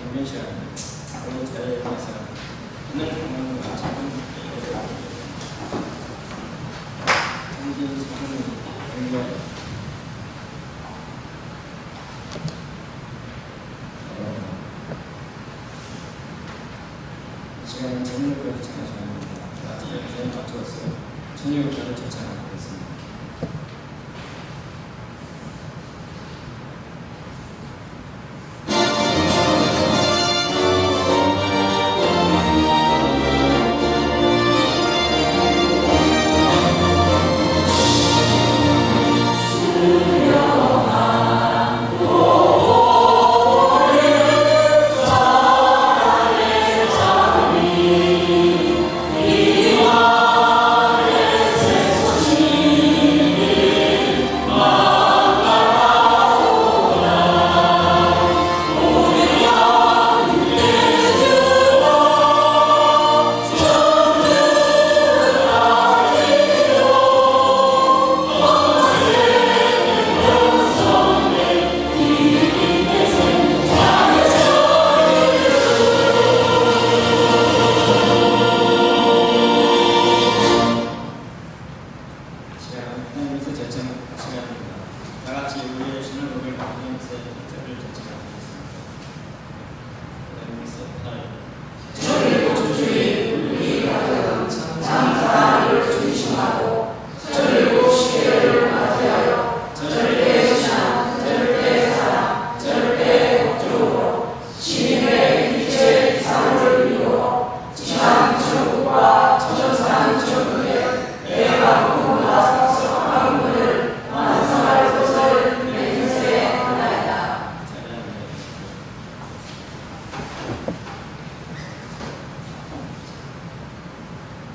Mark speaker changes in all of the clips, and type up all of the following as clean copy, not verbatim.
Speaker 1: 경배 시간입니다. 오늘 자리에 와서 오늘 공부하는 작은 정기인 작은 공부하는 이 시간은 정력을 찬양 시간입니다. 아침에 저희 맞추어서 정력을 찬양하고 있습니다.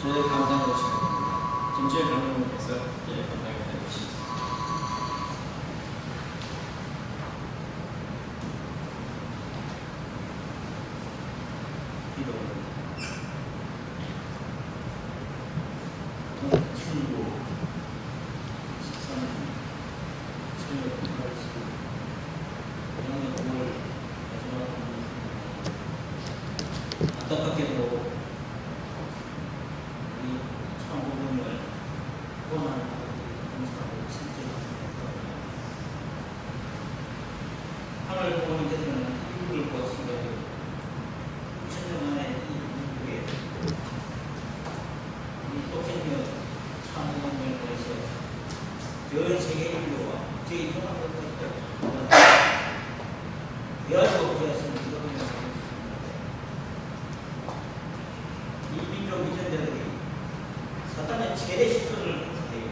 Speaker 1: 저희 감사하는 시간입니다. 김주혜 장로님께서 감사하게 해주십니다. 기도. 친구 13년 780 영원의 공을 마지막 안타깝게도 부분을 후원하는 공사하고 실제로 하늘 부모님께서는 이불을 보았습니다. 2000년 만에 이 이불에 이 똑생겨 참부모님을 보내서 전 세계 인류와 저희 종합국가에서 대화적으로 되었습니다. 이 민족 이전자들이 사탄의 최대 시초를 행사해요.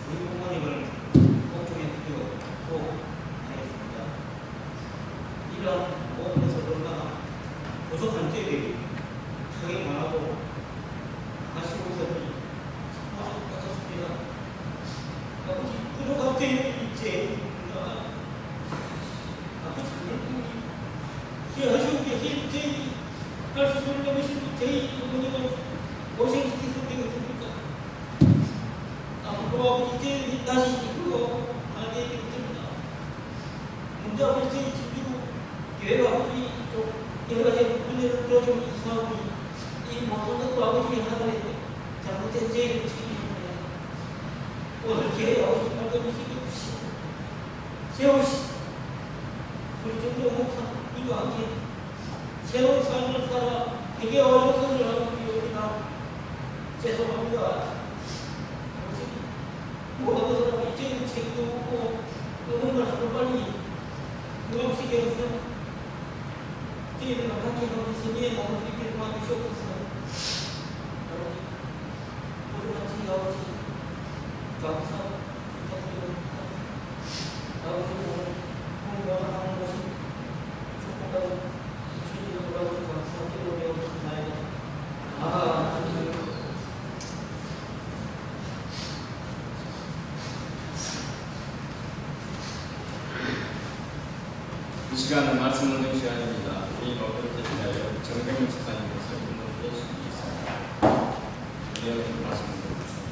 Speaker 1: 우리 부모님을 복종해 드리고 하였습니다. 이러한 모험에서 얼마나 부족한 저희들이 크게 망하고 하시고 있었니 참 안타깝습니다. 아버지 부족한 저희들이 이제 아버지 기여하시고 계신 저희 할 수 있는 것이 저희 어머니가 고생시키는 게 없습니까? 앞으로 이제 다시 이끌고 가게 됩니다. 문제 아버지 지키고 교회가 아버지 좀 여러 가지 문제를 좀 이상하고 이 모든 것도 아버지 하나의 잘못된 죄를 지키는데 오늘 교회 아버지 말씀을 지켜주시고 세우시 우리 정도 목사 이거 함께 새로운 삶을 살아 되게 어려운 것을 하는 우리가 죄송합니다. 모든 것을 이제 책임도 없고 모든 걸 하루 빨리 무감시켜서 저희들과 함께 하는 승리에 나올 수 있게 도와주시옵소서. 모두 같이 아버지 감사 부탁드립니다. 아버지 오늘 공부하는 것이 축복받은 주님을 돌아오는 감사드리고 배우셨나이다. 이 시간은 말씀 듣는 시간입니다. 우리 어렵게 기다려 정병훈 집사님께서 인도해 주시겠습니다. 이어서 말씀 듣겠습니다.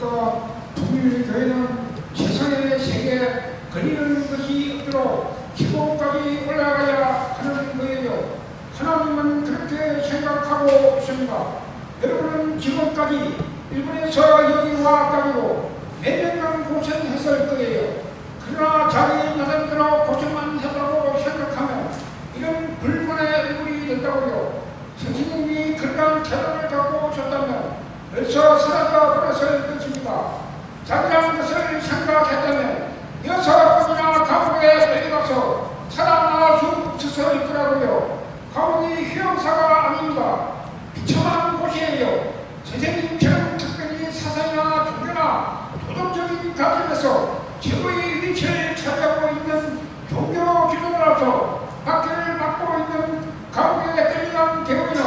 Speaker 2: 그러니까 통일교회는 최선의 세계에 걸리는 것이 없도록 지도까지 올라가야 하는 거예요. 하나님은 그렇게 생각하고 있습니다. 여러분은 지금까지 일본에서 여기 와가지고 몇 년간 고생했을 거예요. 그러나 자기 나름대로 고생만 했다고 생각하면 이런 불만의 얼굴이 된다고요. 선생님이 그러한 태도를 갖고 오셨다면 벌써 사라져 버렸을 것입니다. 자기라는 것을 생각했다면 6번이나 감옥에 끌려가서 살아나 죽었을 거라고요. 감옥이 형사가 아닙니다. 비참한 곳이에요. 선생님처럼 특별히 사상이나 종교나 도덕적인 가정에서 최고의 위치를 차지하고 있는 종교 지도자로서 박해를 받고 있는 감옥에 끌려간 경우에는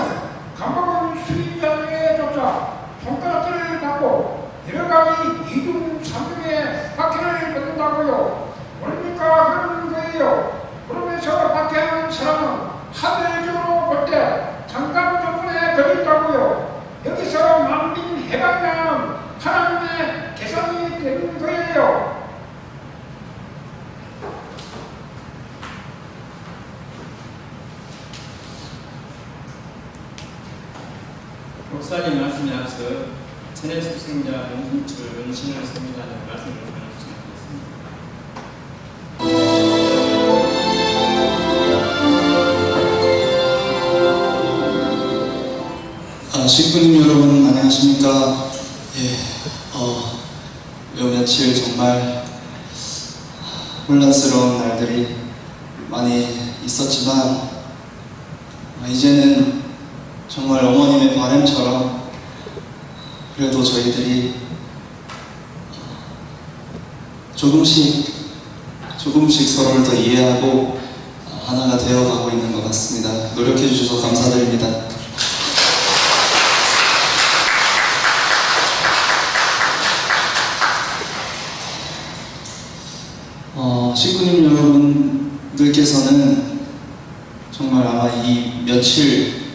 Speaker 2: 감옥은 수임자에게조차 손가락질을 받고 여러가지 2중 3중의 박해를 받는다고요. 그러니까 그런 거예요. 그러면서 박해하는 사람은 하늘적으로 볼 때 잠깐 조건에 걸린다고요. 여기서 만민 해방이라는 하나님의 계산이 되는 거예요.
Speaker 3: 목사님 말씀에 앞서 천의 숙생자 은신출 은신을 섬기라는 말씀을 전해주시면 되겠습니다.
Speaker 4: 식구님 여러분 안녕하십니까? 요 며칠 정말 혼란스러운 날들이 많이 있었지만 이제는 정말 어머님의 바람처럼 그래도 저희들이 조금씩 서로를 더 이해하고 하나가 되어가고 있는 것 같습니다. 노력해 주셔서 감사드립니다. 식구님 여러분들께서는 정말 아마 이 며칠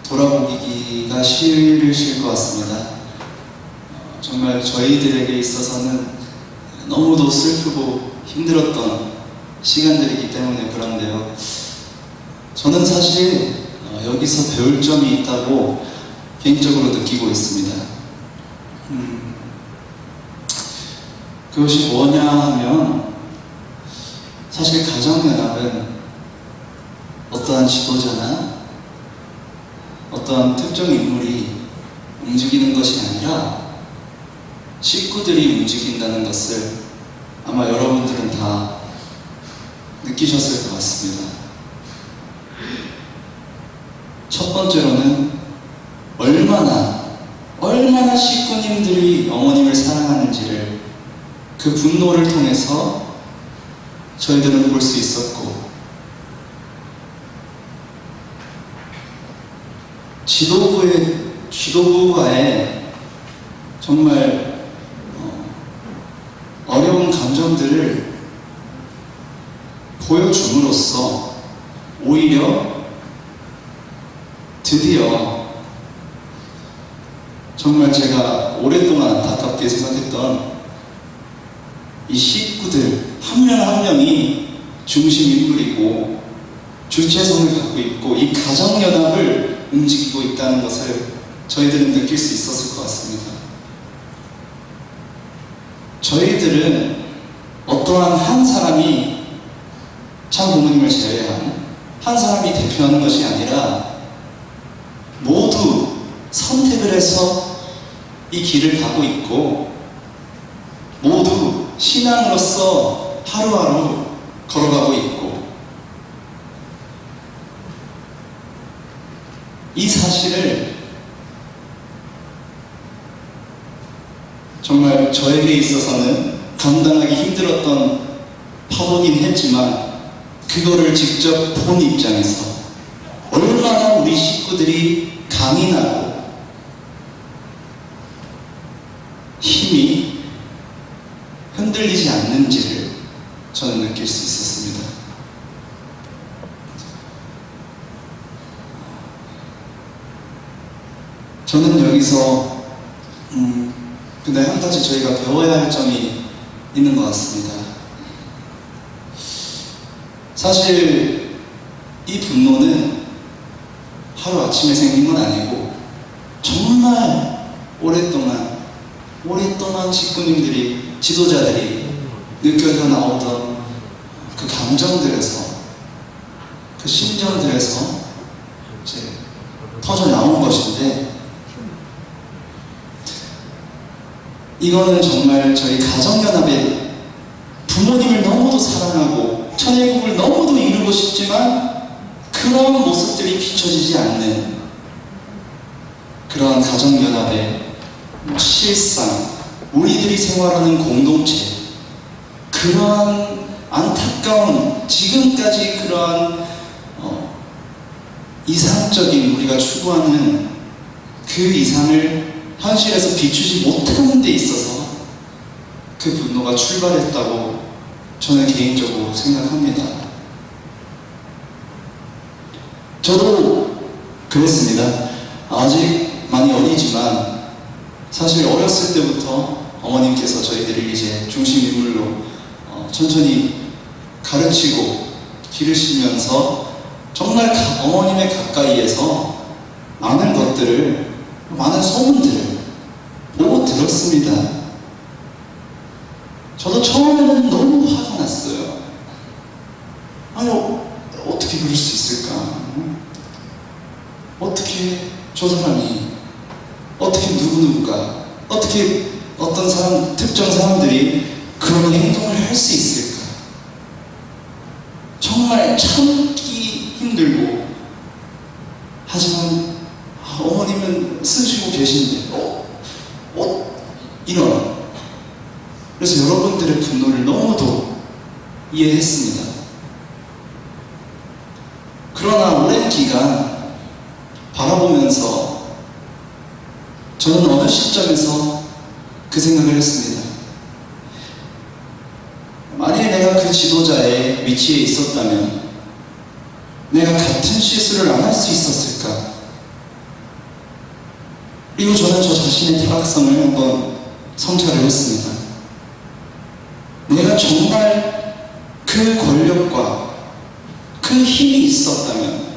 Speaker 4: 돌아보기가 싫으실 것 같습니다. 정말 저희들에게 있어서는 너무도 슬프고 힘들었던 시간들이기 때문에 그런데요. 저는 사실 여기서 배울 점이 있다고 개인적으로 느끼고 있습니다. 그것이 뭐냐 하면 사실 가정연합은 어떠한 지도자나 어떠한 특정 인물이 움직이는 것이 아니라 식구들이 움직인다는 것을 아마 여러분들은 다 느끼셨을 것 같습니다. 첫 번째로는 얼마나 식구님들이 어머님을 사랑하는지를 그 분노를 통해서 저희들은 볼 수 있었고, 지도부와의 정말 어려운 감정들을 보여줌으로써 오히려 드디어 정말 제가 오랫동안 안타깝게 생각했던 이 식구들 한 명 한 명이 중심 인물이고 주체성을 갖고 있고 이 가정연합을 움직이고 있다는 것을 저희들은 느낄 수 있었을 것 같습니다. 저희들은 어떠한 한 사람이 참 부모님을 제외한 한 사람이 대표하는 것이 아니라 모두 선택을 해서 이 길을 가고 있고 모두 신앙으로서 하루하루 걸어가고 있고, 이 사실을 정말 저에게 있어서는 감당하기 힘들었던 파도긴 했지만 그거를 직접 본 입장에서 얼마나 우리 식구들이 강인하고 힘이 흔들리지 않는지를 저는 느낄 수 있었습니다. 저는 여기서 근데 한 가지 저희가 배워야 할 점이 있는 것 같습니다. 사실 이 분노는 하루아침에 생긴 건 아니고 정말 오랫동안 직군님들이, 지도자들이 느껴져 나오던 그 감정들에서, 그 심정들에서 이제 터져 나온 것인데, 이거는 정말 저희 가정연합의 부모님을 너무도 사랑하고 천일국을 너무도 이루고 싶지만 그런 모습들이 비춰지지 않는 그러한 가정연합의 실상, 우리들이 생활하는 공동체, 그러한 안타까운, 지금까지 그러한 이상적인 우리가 추구하는 그 이상을 현실에서 비추지 못하는 데 있어서 그 분노가 출발했다고 저는 개인적으로 생각합니다. 저도 그랬습니다. 아직 많이 어리지만 사실 어렸을 때부터 어머님께서 저희들을 이제 중심 인물로 천천히 가르치고 기르시면서 정말 어머님의 가까이에서 많은 것들을, 많은 소문들을 보고 들었습니다. 저도 처음에는 너무 화가 났어요. 아니, 어떻게 그럴 수 있을까? 어떻게 저 사람이, 어떻게 누구누구가, 어떻게 어떤 사람, 특정 사람들이 그런 행동을 할 수 있을까? 정말 참기 힘들고, 하지만 어머님은 쓰시고 계신데 이런, 그래서 여러분들의 분노를 너무도 이해했습니다. 그러나 오랜 기간 바라보면서 저는 어느 시점에서 그 생각을 했습니다. 만일 내가 그 지도자의 위치에 있었다면 내가 같은 실수를 안 할 수 있었을까? 그리고 저는 저 자신의 타락성을 한번 성찰을 했습니다. 내가 정말 그 권력과 그 힘이 있었다면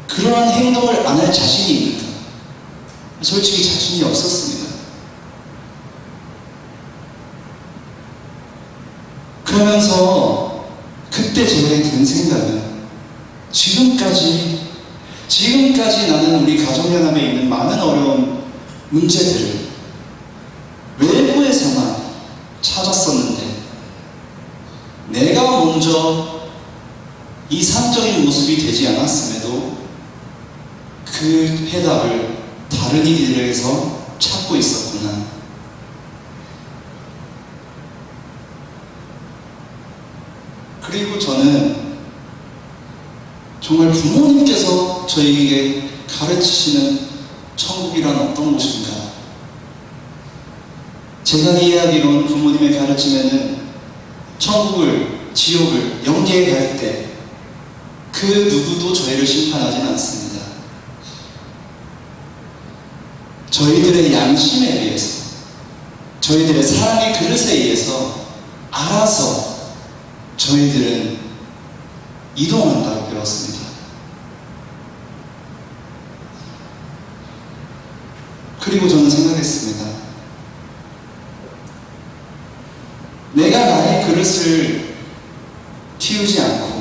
Speaker 4: 그러한 행동을 안 할 자신이 있는가? 솔직히 자신이 없었습니다. 그러면서 그때 제게 든 생각은 지금까지 나는 우리 가정연합에 있는 많은 어려운 문제들을 외부에서만 찾았었는데 내가 먼저 이상적인 모습이 되지 않았음에도 그 해답을 다른 이들에게서 찾고 있었구나. 그리고 저는 정말 부모님께서 저희에게 가르치시는 천국이란 어떤 곳인가? 제가 이해하기로는 부모님의 가르침에는 천국을, 지옥을, 영계에 갈 때 그 누구도 저희를 심판하진 않습니다. 저희들의 양심에 의해서, 저희들의 사랑의 그릇에 의해서 알아서 저희들은 이동한다고 배웠습니다. 그리고 저는 생각했습니다. 내가 나의 그릇을 틔우지 않고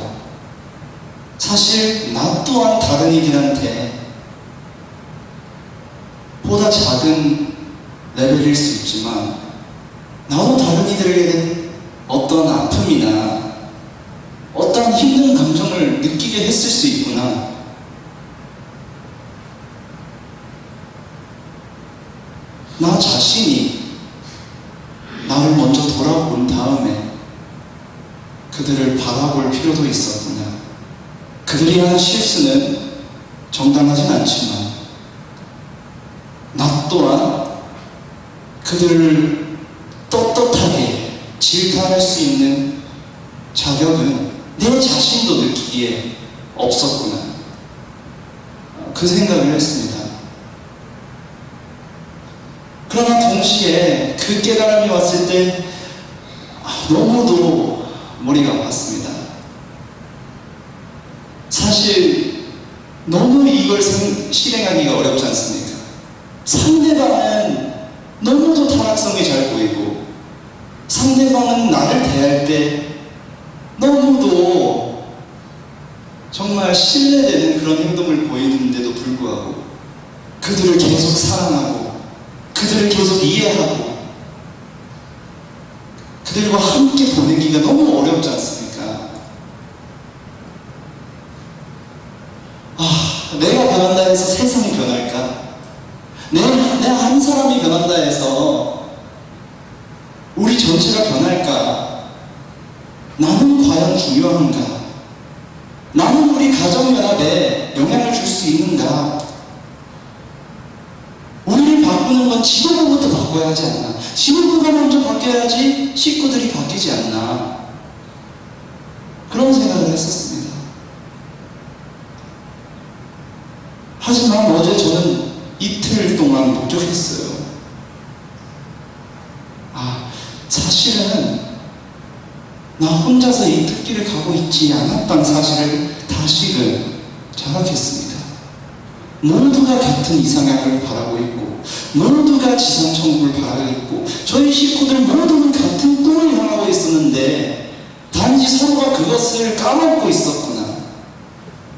Speaker 4: 사실 나 또한 다른 이들한테 보다 작은 레벨일 수 있지만 나도 다른 이들에게는 어떤 아픔이나 어떤 힘든 감정을 느끼게 했을 수 있구나. 나 자신이 나를 먼저 돌아본 다음에 그들을 바라볼 필요도 있었구나. 그들이 하는 실수는 정당하진 않지만 나 또한 그들을 떳떳하게 질타할 수 있는 자격은 내 자신도 느끼기에 없었구나. 그 생각을 했습니다. 그러나 동시에 그 깨달음이 왔을 때 너무도 머리가 아팠습니다. 사실 너무 이걸 실행하기가 어렵지 않습니까? 상대방은 너무도 타락성이 잘 보이고 상대방은 나를 대할 때 너무도 정말 신뢰되는 그런 행동을 보이는데도 불구하고 그들을 계속 사랑하고 그들을 계속 이해하고 그들과 함께 보내기가 너무 어렵지 않습니까? 내가 변한다 해서 세상이 변할까? 내가 한 사람이 변한다 해서 우리 전체가 변할까? 나는 과연 중요한가? 나는 우리 가정연합에 영향을 줄 수 있는가? 우리를 바꾸는 건 지도부부터 바꿔야 하지 않나? 지도부가 먼저 바뀌어야지 식구들이 바뀌지 않나? 그런 생각을 했었습니다. 하지만 어제 저는 이틀 동안 목적했어요. 사실은 나 혼자서 이 특기를 가고 있지 않았다는 사실을 다시금 자각했습니다. 모두가 같은 이상향을 바라고 있고 모두가 지상천국을 바라고 있고 저희 식구들 모두는 같은 꿈을 향하고 있었는데 단지 서로가 그것을 까먹고 있었구나.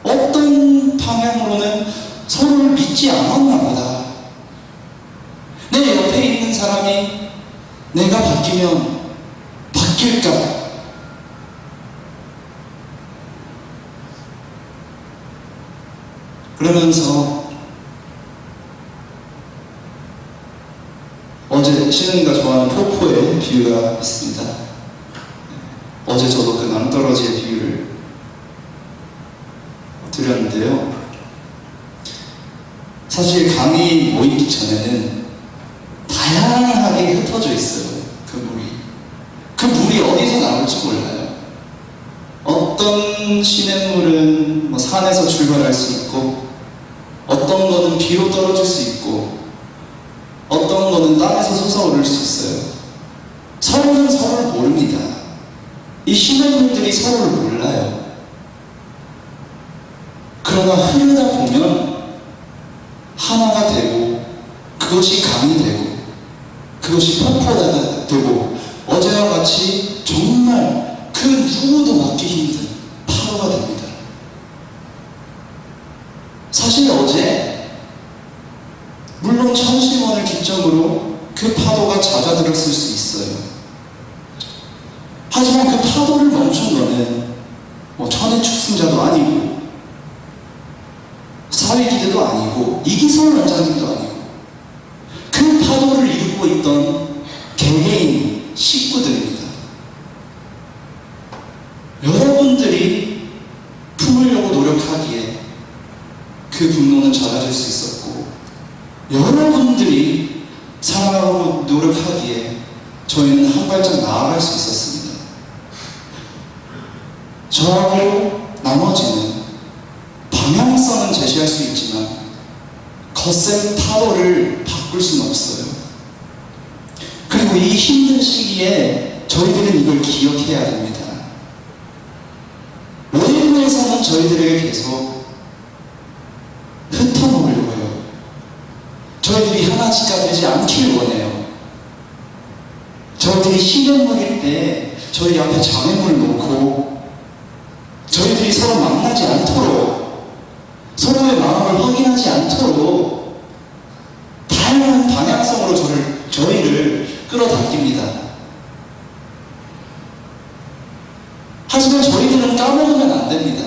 Speaker 4: 어떤 방향으로는 서로를 믿지 않았나 보다. 내 옆에 있는 사람이 내가 바뀌면 바뀔까? 그러면서 어제 신은이가 좋아하는 폭포의 비유가 있습니다. 어제 저도 그 낭떠러지의 비유를 드렸는데요. 사실 강이 모이기 전에는 다양하게 흩어져 있어요. 그 물이. 그 물이 어디서 나올지 몰라요. 어떤 시냇물은 산에서 출발할 수 있고 어떤 거는 비로 떨어질 수 있고 어떤 거는 땅에서 솟아오를 수 있어요. 서로는 서로를 모릅니다. 이 시냇물들이 서로를 몰라요. 그러나 흐르다 보면 하나가 되고 그것이 강이 되고 그것이 폭포가 되고 어제와 같이 정말 그 누구도 막기 힘든 파도가 됩니다. 사실 어제 물론 천심원을 기점으로 그 파도가 잦아들었을 수 있어요. 하지만 그 파도를 멈춘 거는 천의 축승자도 아니고 사회기대도 아니고 이기성 원장님도 아니고 그 파도를 이루고 있던 개개인 식구들입니다. 여러분들이 품으려고 노력하기에 그 분노는 작아질 수 있었고 여러분들이 사랑하고 노력하기에 저희는 한 발짝 나아갈 수 있었습니다. 저하고 나머지는 방향성은 제시할 수 있지만 거센 파도를 바꿀 수는 없어요. 그리고 이 힘든 시기에 저희들은 이걸 기억해야 됩니다. 외부에서는 저희들에게 계속 흩어놓으려고 해요. 저희들이 하나씩가 되지 않길 원해요. 저희들이 시냇물일 때 저희 앞에 장애물을 놓고 저희들이 서로 만나지 않도록 서로의 마음을 확인하지 않도록 다양한 방향성으로 저희를 끌어당깁니다. 하지만 저희들은 까먹으면 안 됩니다.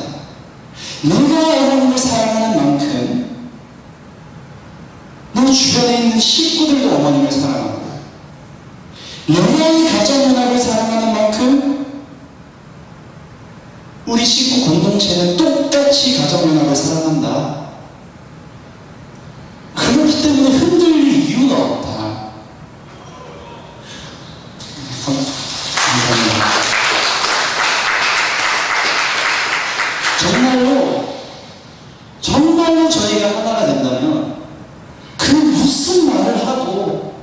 Speaker 4: 내가 하나님을 사랑하는 만큼 내 주변에 있는 식구들도 어머님을 사랑하고 내가 이 가정연합을 사랑하는 만큼 우리 식구 공동체는 똑같이 가정연합을 사랑한다. 그렇기 때문에 흔들릴 이유가 없다. 감사합니다. 정말로 저희가 하나가 된다면 그 무슨 말을 하고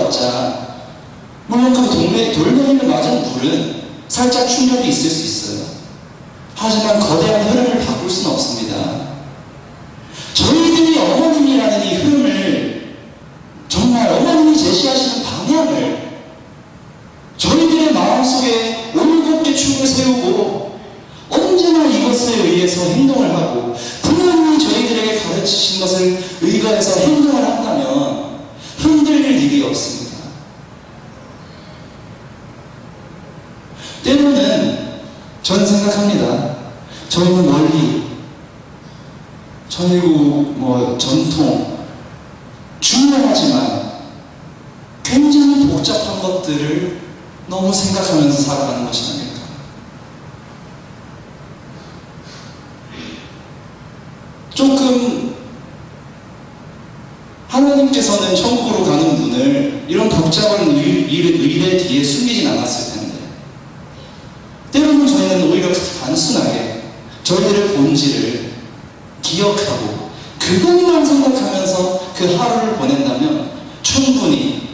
Speaker 4: 내려왔자 물론 그 돌멩이를 맞은 물은 살짝 충격이 있을 수 있어요. 하지만 거대한 흐름을 바꿀 수는 없습니다. 저희들이 어머님이라는 이 흐름을, 정말 어머님이 제시하시는 방향을 저희들의 마음속에 올곧게 축을 세우고 언제나 이것에 의해서 행동을 하고 부모님이 저희들에게 가르치신 것을 의거해서 행동을 한다면 흔들릴 일이 없습니다. 때로는 저는 생각합니다. 저희는 원리, 전통, 중요하지만 굉장히 복잡한 것들을 너무 생각하면서 살아가는 것이 아닐까. 조금 하나님께서는 천국으로 가는 문을 이런 복잡한 일의 뒤에 숨기진 않았을 텐데, 때로는 저희는 오히려 단순하게 저희들의 본질을 기억하고 그것만 생각하면서 그 하루를 보낸다면 충분히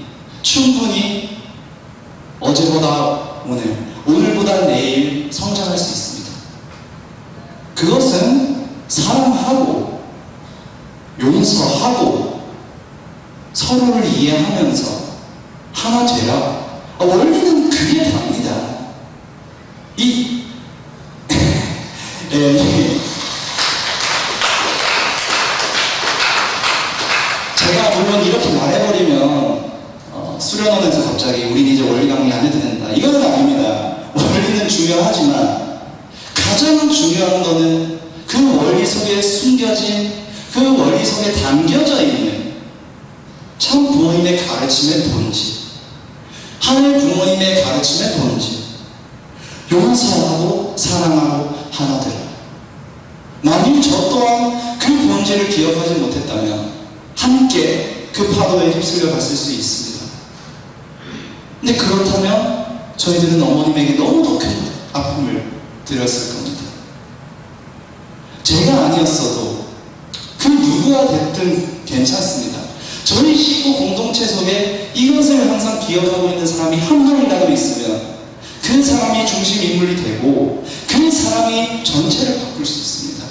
Speaker 4: 어제보다 오늘보다 내일 성장할 수 있습니다. 그것은 사랑하고 용서하고 서로를 이해하면서 하나 되라. 원리는 그게 답니다. 제가 물론 이렇게 말해버리면 수련원에서 갑자기 우린 이제 원리 강의 안 해도 된다, 이건 아닙니다. 원리는 중요하지만 가장 중요한 거는 그 원리 속에 숨겨진, 그 원리 속에 담겨져 있는 참 부모님의 가르침의 본질, 하늘 부모님의 가르침의 본질, 용서하고 사랑하고 하나 되라. 만일 저 또한 그 본질을 기억하지 못했다면 함께 그 파도에 휩쓸려 갔을 수 있습니다. 근데 그렇다면 저희들은 어머님에게 너무도 큰 아픔을 드렸을 겁니다. 제가 아니었어도 그 누구가 됐든 괜찮습니다. 저희 식구 공동체 속에 이것을 항상 기억하고 있는 사람이 한 명이라도 있으면 그 사람이 중심 인물이 되고 그 사람이 전체를 바꿀 수 있습니다.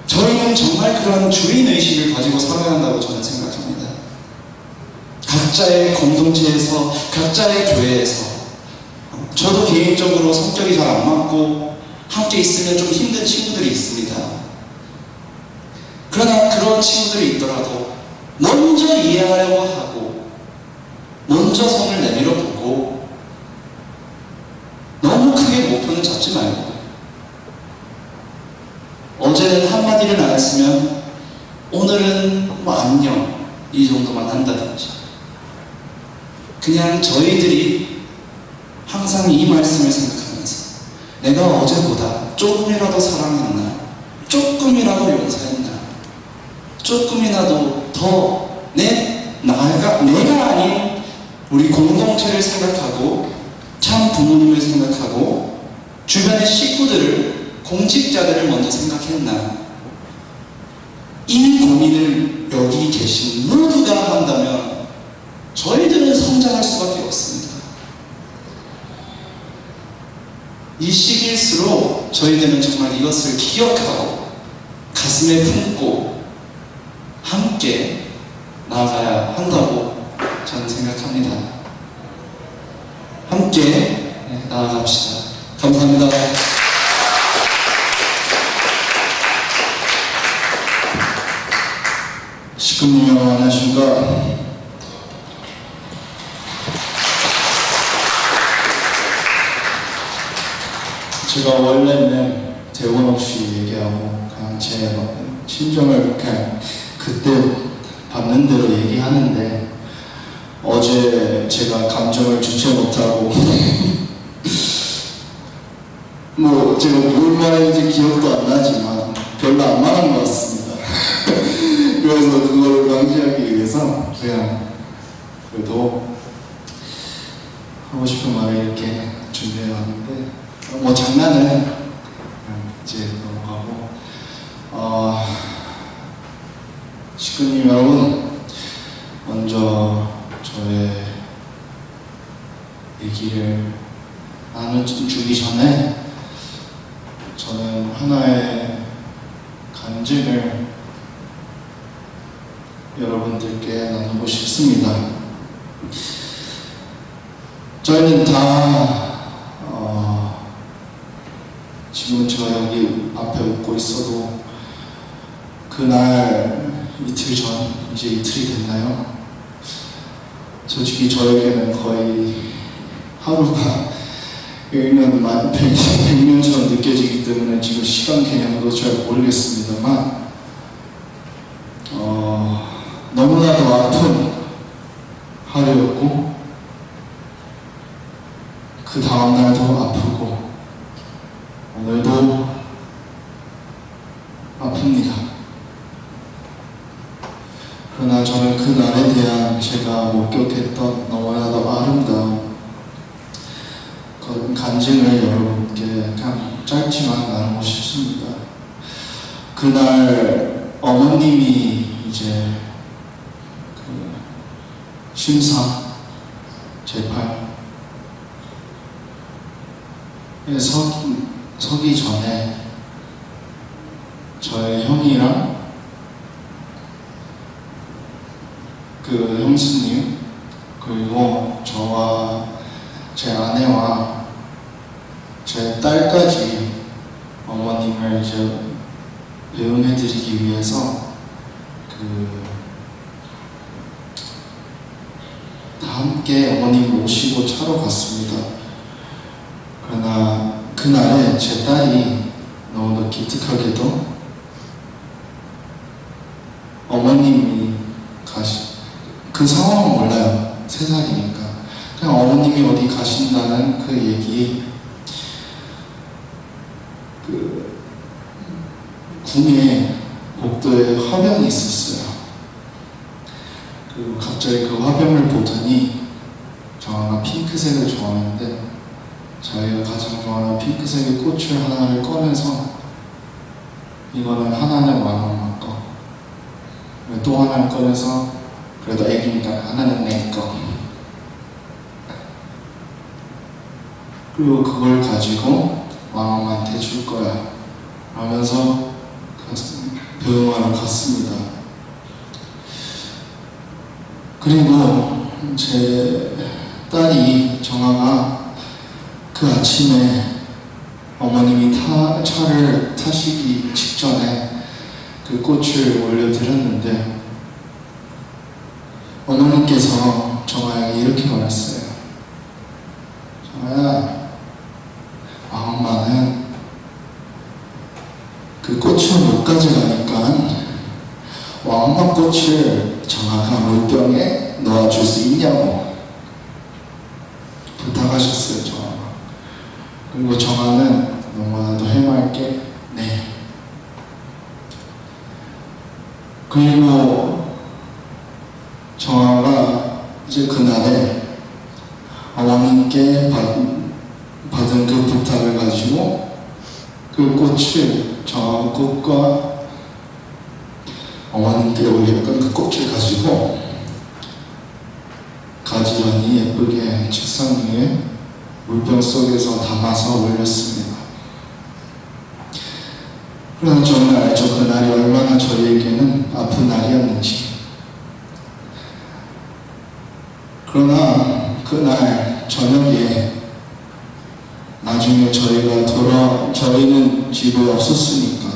Speaker 4: 저희는 정말 그런 주인의식을 가지고 살아야 한다고 저는 생각합니다. 각자의 공동체에서, 각자의 교회에서, 저도 개인적으로 성격이 잘 안 맞고 함께 있으면 좀 힘든 친구들이 있습니다. 그러나 그런 친구들이 있더라도 먼저 이해하려고 하고 먼저 손을 내밀어 보고 너무 크게 목표는 잡지 말고, 어제는 한마디를 안 했으면 오늘은 안녕 이 정도만 한다든지, 그냥 저희들이 항상 이 말씀을 생각하면서 내가 어제보다 조금이라도 사랑했나, 조금이라도 용서했나, 조금이라도 더 내가 아닌 우리 공동체를 생각하고 참 부모님을 생각하고 주변의 식구들을, 공직자들을 먼저 생각했나, 이 고민을 여기 계신 모두가 한다면 저희들은 성장할 수밖에 없습니다. 이 시기일수록 저희들은 정말 이것을 기억하고 가슴에 품고 함께 나아가야 한다고 저는 생각합니다. 함께 나아갑시다. 감사합니다.
Speaker 5: 식구님 안녕하십니까. 제가 원래는 대본 없이 얘기하고 그냥 제 심정을 그냥 그때 받는 대로 얘기하는데, 어제 제가 감정을 주체 못하고 뭐 제가 뭘 말했는지 기억도 안 나지만 별로 안 말한 것 같습니다. 그래서 그걸 방지하기 위해서 그냥 그래도 하고 싶은 말을 이렇게 준비해 왔는데, 뭐 장난은 이제 넘어가고, 식구님 여러분, 먼저 얘기를 나눠주기 전에 저는 하나의 간증을 여러분들께 나누고 싶습니다. 저희는 다 지금 저 여기 앞에 웃고 있어도 그날 이틀 전, 이제 이틀이 됐나요? 솔직히 저에게는 거의 하루가 100년처럼 느껴지기 때문에 지금 시간 개념도 잘 모르겠습니다만 너무나도 아픈 하루였고 그 다음날도 아프고 오늘도 아픕니다. 그러나 저는 그날에 대한 제가 목격했던 너무나도 아름다운 그 간증을 여러분께 그냥 짧지만 나누고 싶습니다. 그날 어머님이 이제 그 심사 재판에 서기 전에 저의 형이랑 그 형수님 그리고 저와 제 아내와 제 딸까지 어머님을 이제 배웅해드리기 위해서 다 함께 어머님 모시고 차로 갔습니다. 그러나 그날에 제 딸이 너무도 기특하게도 어머님이 그 상황은 몰라요. 3살이니까. 그냥 어머님이 어디 가신다는 그 얘기, 궁에 복도에 화병이 있었어요. 그리고 갑자기 그 화병을 보더니 저가 핑크색을 좋아하는데 자기가 가장 좋아하는 핑크색의 꽃을 하나를 꺼내서 이거는 하나는 마음만 거, 또 하나를 꺼내서 그래도 애기니까 하나는 내 거, 그리고 그걸 가지고 마음한테 줄 거야 하면서 배웅하러 갔습니다. 그리고 제 딸이 정아가 그 아침에 어머님이 차를 타시기 직전에 그 꽃을 올려드렸는데 어머님께서 정아에게 이렇게 말했어요. 정아야, 엄마는 그 꽃을 못 가져가니까 왕엄마 꽃을 정아가 물병에 넣어줄 수 있냐고 부탁하셨어요. 정아가. 그리고 정아는 너무나도 해맑게 네. 그리고 정아가 이제 그날에 어머님께 받은 그 부탁을 가지고 그 꽃을 정아 꽃과 어머님께 올렸던 그 꽃을 가지고 가지런히 예쁘게 책상 위에 물병 속에서 담아서 올렸습니다. 그러나 저는 알죠. 그날이 얼마나 저희에게는 아픈 날이었는지. 그러나 그날 저녁에 나중에 저희는 집에 없었으니까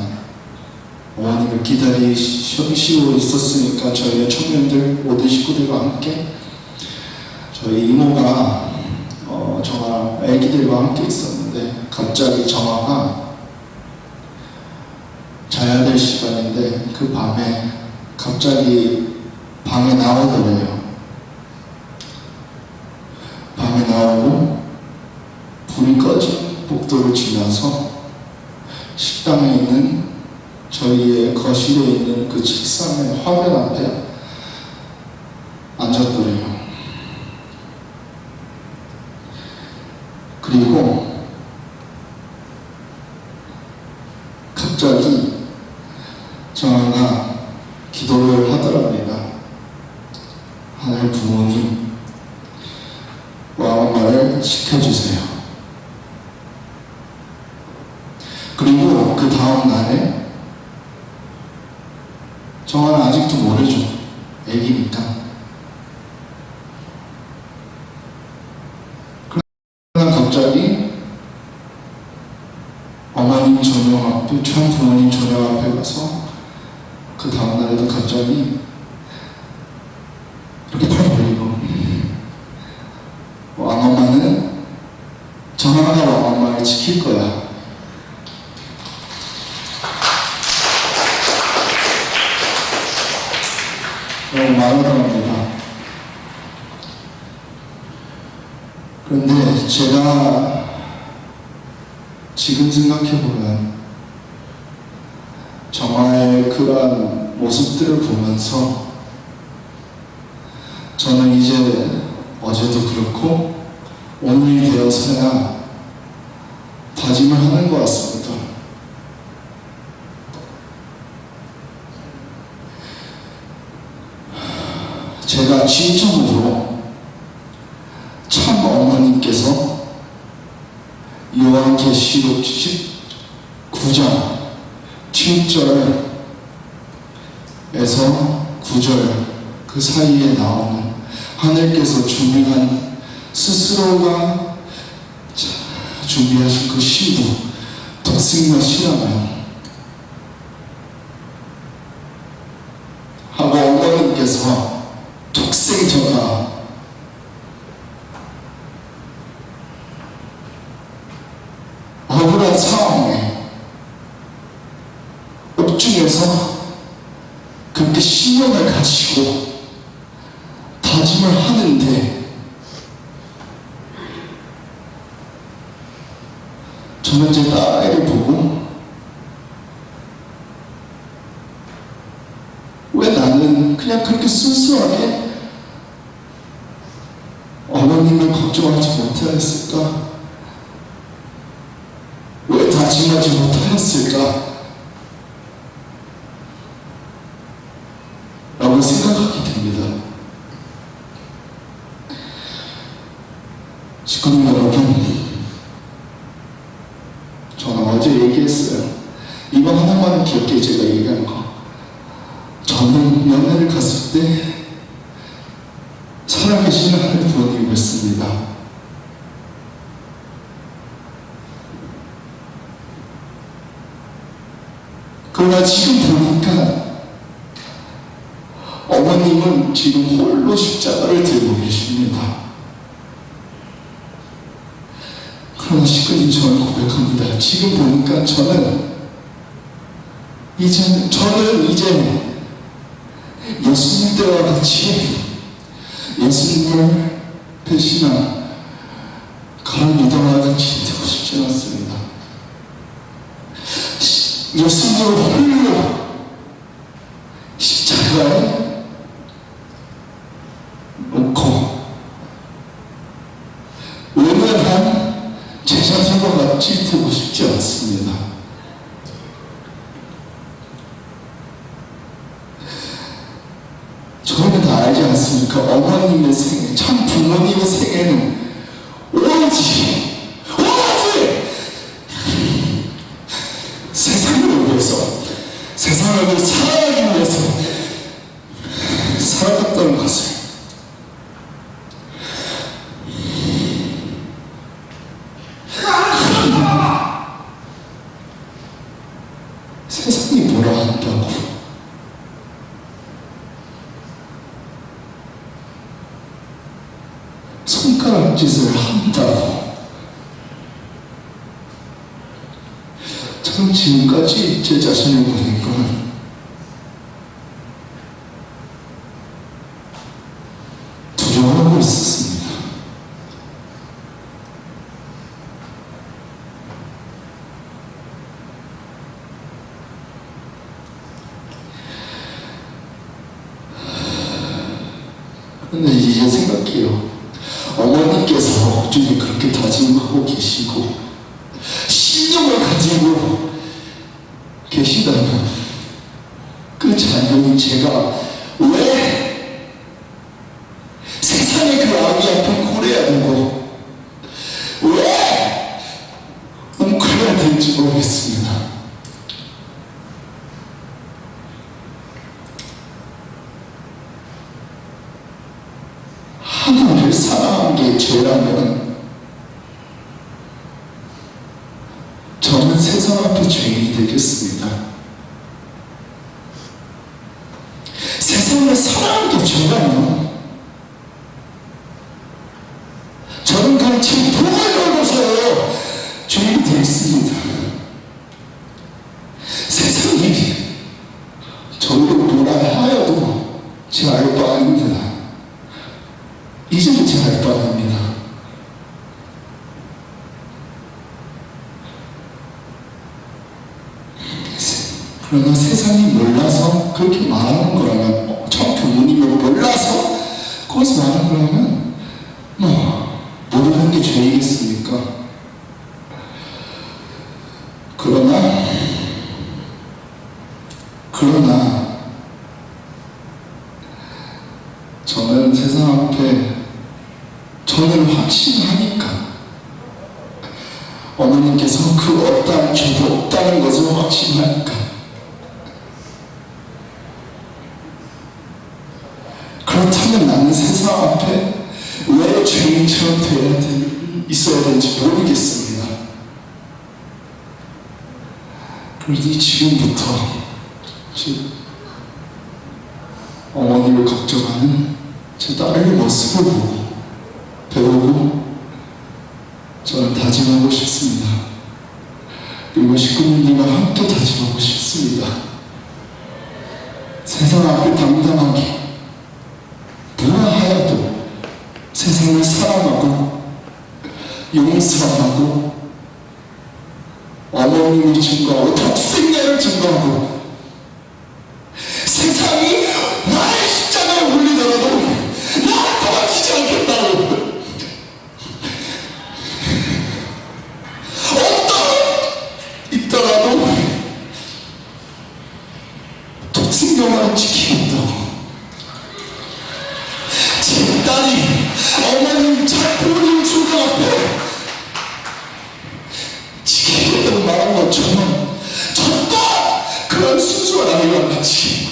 Speaker 5: 어머님을 기다리시고 있었으니까 저희는 청년들 모든 식구들과 함께 저희 이모가 정아 애기들과 함께 있었는데 갑자기 정아가 자야 될 시간인데 그 밤에 갑자기 방에 나오더래요. 방에 나오고 불이 꺼진 복도를 지나서 식당에 있는 저희의 거실에 있는 그 책상의 화면 앞에 앉았더래요. 그리고 갑자기 정아가 기도를 하더랍니다. 하나님 부모님, 엄마를 참 부모님 조명 앞에 가서 그 다음날에도 갑자기 이렇게 팔 벌리고 왕엄마는 전화가 왕엄마를 지킬 거야. 너무 말하더랍니다. 그런데 제가 지금 생각해보면 정말 그러한 모습들을 보면서 저는 이제 어제도 그렇고 오늘이 되어서야 다짐을 하는 것 같습니다. 제가 진정으로 참 어머님께서 요한계시록 19장 7절에서 9절 그 사이에 나오는 하늘께서 준비한 스스로가 준비하신 그 신부 독생자시라면 하고 어머님께서 독생자가 억울한 상황에 옥중에서 그렇게 신념을 가지고 다짐을 하는데 저는 제 딸을 보고 왜 나는 그냥 그렇게 순수하게 어머님을 걱정하지 못하였을까? 왜 다짐하지 못하였을까? 라고 생각하게 됩니다. 지금 여러분, 저는 어제 얘기했어요. 이번 하나만 기억해 제가 얘기한 거. 저는 연애를 갔을 때 살아계신 하나님 부모님을 뵙습니다. 그러나 지금 보니까 어머님은 지금 홀로 십자가를 들고 계십니다. 그러나 시끄러운 저는 고백합니다. 지금 보니까 저는 이제 예수님 때와 같이 예수님을 배신한 그런 믿음하든지 되고 싶지 않습니다. 예수님을 홀로 십자가에 놓고 외면한 제자들과 같이 되고 싶지 않습니다. 저희는 다 알지 않습니까? 어머님의 생애, 참 부모님의 생애는 오로지 세상을 위해서, 세상을 살아가기 위해서 살아갔다는 것을 세상이 뭐라 한다고 손가락짓을 한다고 저는 지금까지 제 자신을 보니까 두려워하고 있었습니다. 근데 이제 생각해요. 어머님께서 옥중에 그렇게 다짐하고 계시고 신념을 가지고 계시다면 그 자녀인 제가 왜 세상의 그 아기 앞에 고래야 되고 왜 웅크려야 될지 모르겠습니다. 하나님을 사랑한 게 죄라면 저는 세상 앞에 죄인이 되겠습니다. 세상을 사랑하는 게 죄가요. 저는 그렇지 복을 얻어서 죄인이 되겠습니다. 세상이 저를 뭐라 하여도 제 알 바 아닙니다. 이제는 제 알 바 아닙니다. 그러나 세상이 몰라서 그렇게 말하는 거라면, 전 부모님을 몰라서 거기서 말하는 거라면 모르는 게 죄이겠습니까? 그러나 저는 세상 앞에 저는 확신하니까, 어머님께서 그 어떠한 죄도 없다는 것을 확신하니까, 그렇다면 나는 세상 앞에 왜 죄인처럼 있어야 되는지 모르겠습니다. 그러니 지금부터 어머니를 걱정하는 제 딸의 모습을 보고 배우고 저는 다짐하고 싶습니다. 그리고 식구님들과 함께 다짐하고 싶습니다. 세상 앞에 당당하게 누가 하여도 세상을 사랑하고 용서하고 어머님을 증거하고 독생자를 증거하고, 세상이 나의 십자가에 올리더라도 나를 도망치지 않겠다고, 있더라도 독생자만 지키겠다고, 제 딸이 어머님 부모님 주가 앞에 지키겠다고 말한 것처럼 저도 그런 순수한 아이와 같이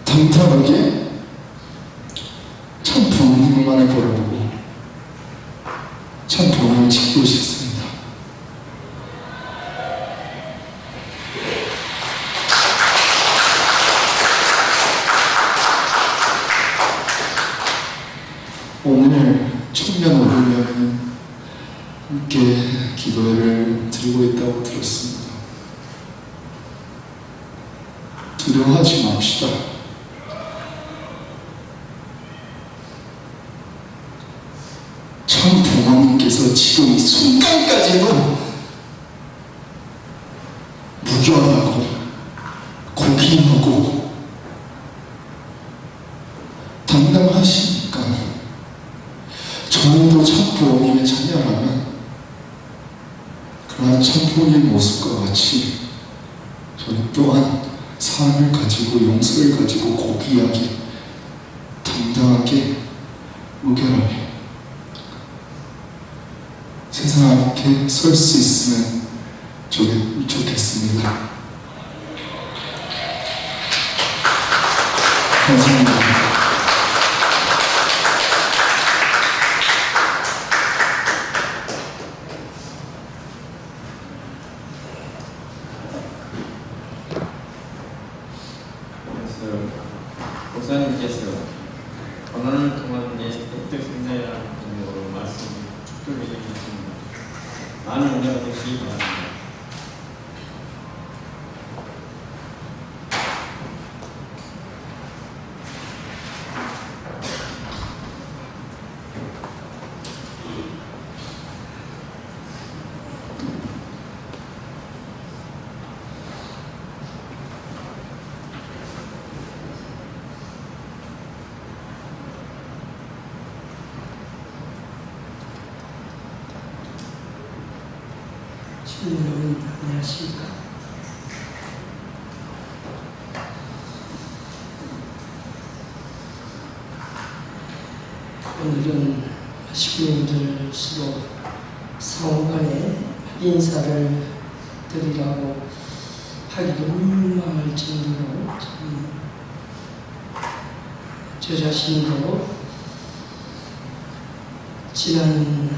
Speaker 5: 당당하게 참 부모님만을 바라보고 참 부모님을 지키고 싶습니다. 오늘 청년 오후에는 함께 기도회를 드리고 있다고 들었습니다. 두려워하지 맙시다. 참 부모님께서 지금 이 순간까지도 무결하고 고귀하고 당당하시니까 저희도 참 부모님의 자녀라면 그러한 참 부모님의 모습과 같이 저희 또한 사랑을 가지고 용서를 가지고 고귀하게 당당하게 무결하게 세상 앞에 설 수 있으면 좋겠습니다. 감사합니다.
Speaker 3: 목사님께서 권한을 통한 획득 생자라는 제목으로 말씀 축도를 해주셨습니다. 많은 은혜가 되시기 바랍니다.
Speaker 6: 여러분 안녕하십니까? 오늘은 식구님들 서로 상호간에 인사를 드리라고 하기도 민망할 정도로 저 자신도 지난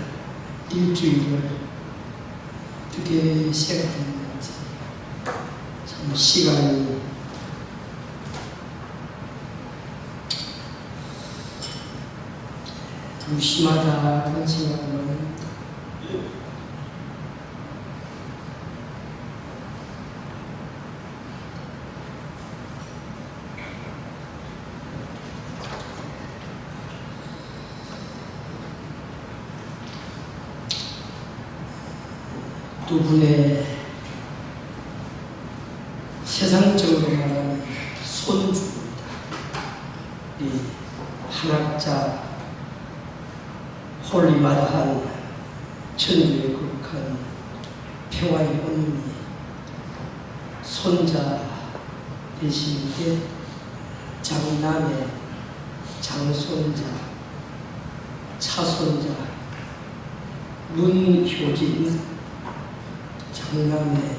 Speaker 6: 일주일을 어떻게 생각했는지 참 시간이 무심하다 그런 생각을 많이 합니다. 두 분의 세상적으로 말하는 손주입니다. 이 한학자 홀리마다한 천주의 거룩한 평화의 어머니 손자 되시는 게 장남의 장손자, 차손자, 문효진 장남의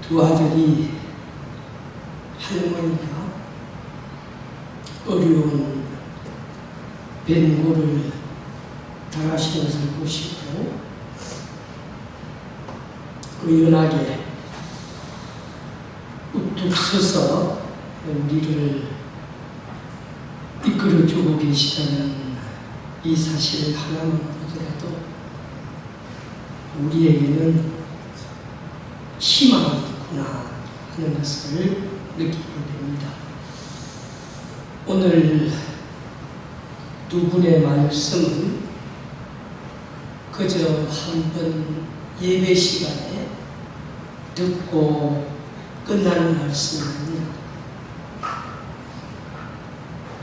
Speaker 6: 두 아들이 할머니가 어려운 변고를 당하신 것을 보시고 의연하게 우뚝 서서 우리를 이끌어주고 계시다는 이 사실 하나만 보더라도 우리에게는 희망이 있구나 하는 것을 느끼게 됩니다. 오늘 두 분의 말씀은 그저 한 번 예배 시간에 듣고 끝나는 말씀이 아니라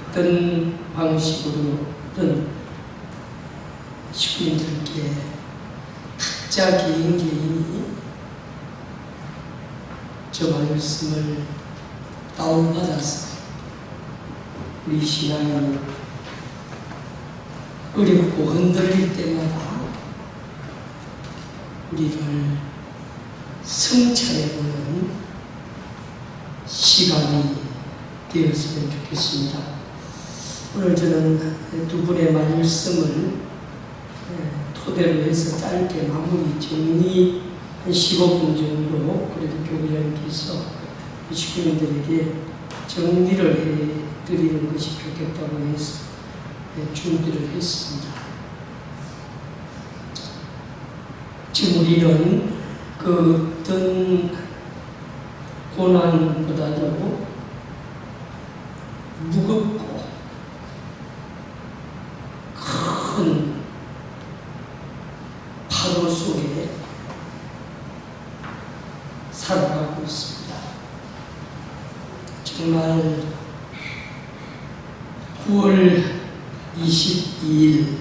Speaker 6: 어떤 방식으로든 식구인들께 각자 개인이 저 말씀을 다운받아서 우리 신앙이 어렵고 흔들릴 때마다 우리를 성찰해보는 시간이 되었으면 좋겠습니다. 오늘 저는 두 분의 말씀을 토대로 해서 짧게 마무리 정리 한 15분 정도 그래도 교구장님께서 식구님들에게 정리를 해드리는 것이 좋겠다고 해서 준비를 했습니다. 지금 우리는 그 어떤 고난보다도 무겁고 큰 파도 속에 살아가고 있습니다. 정말 9월 22일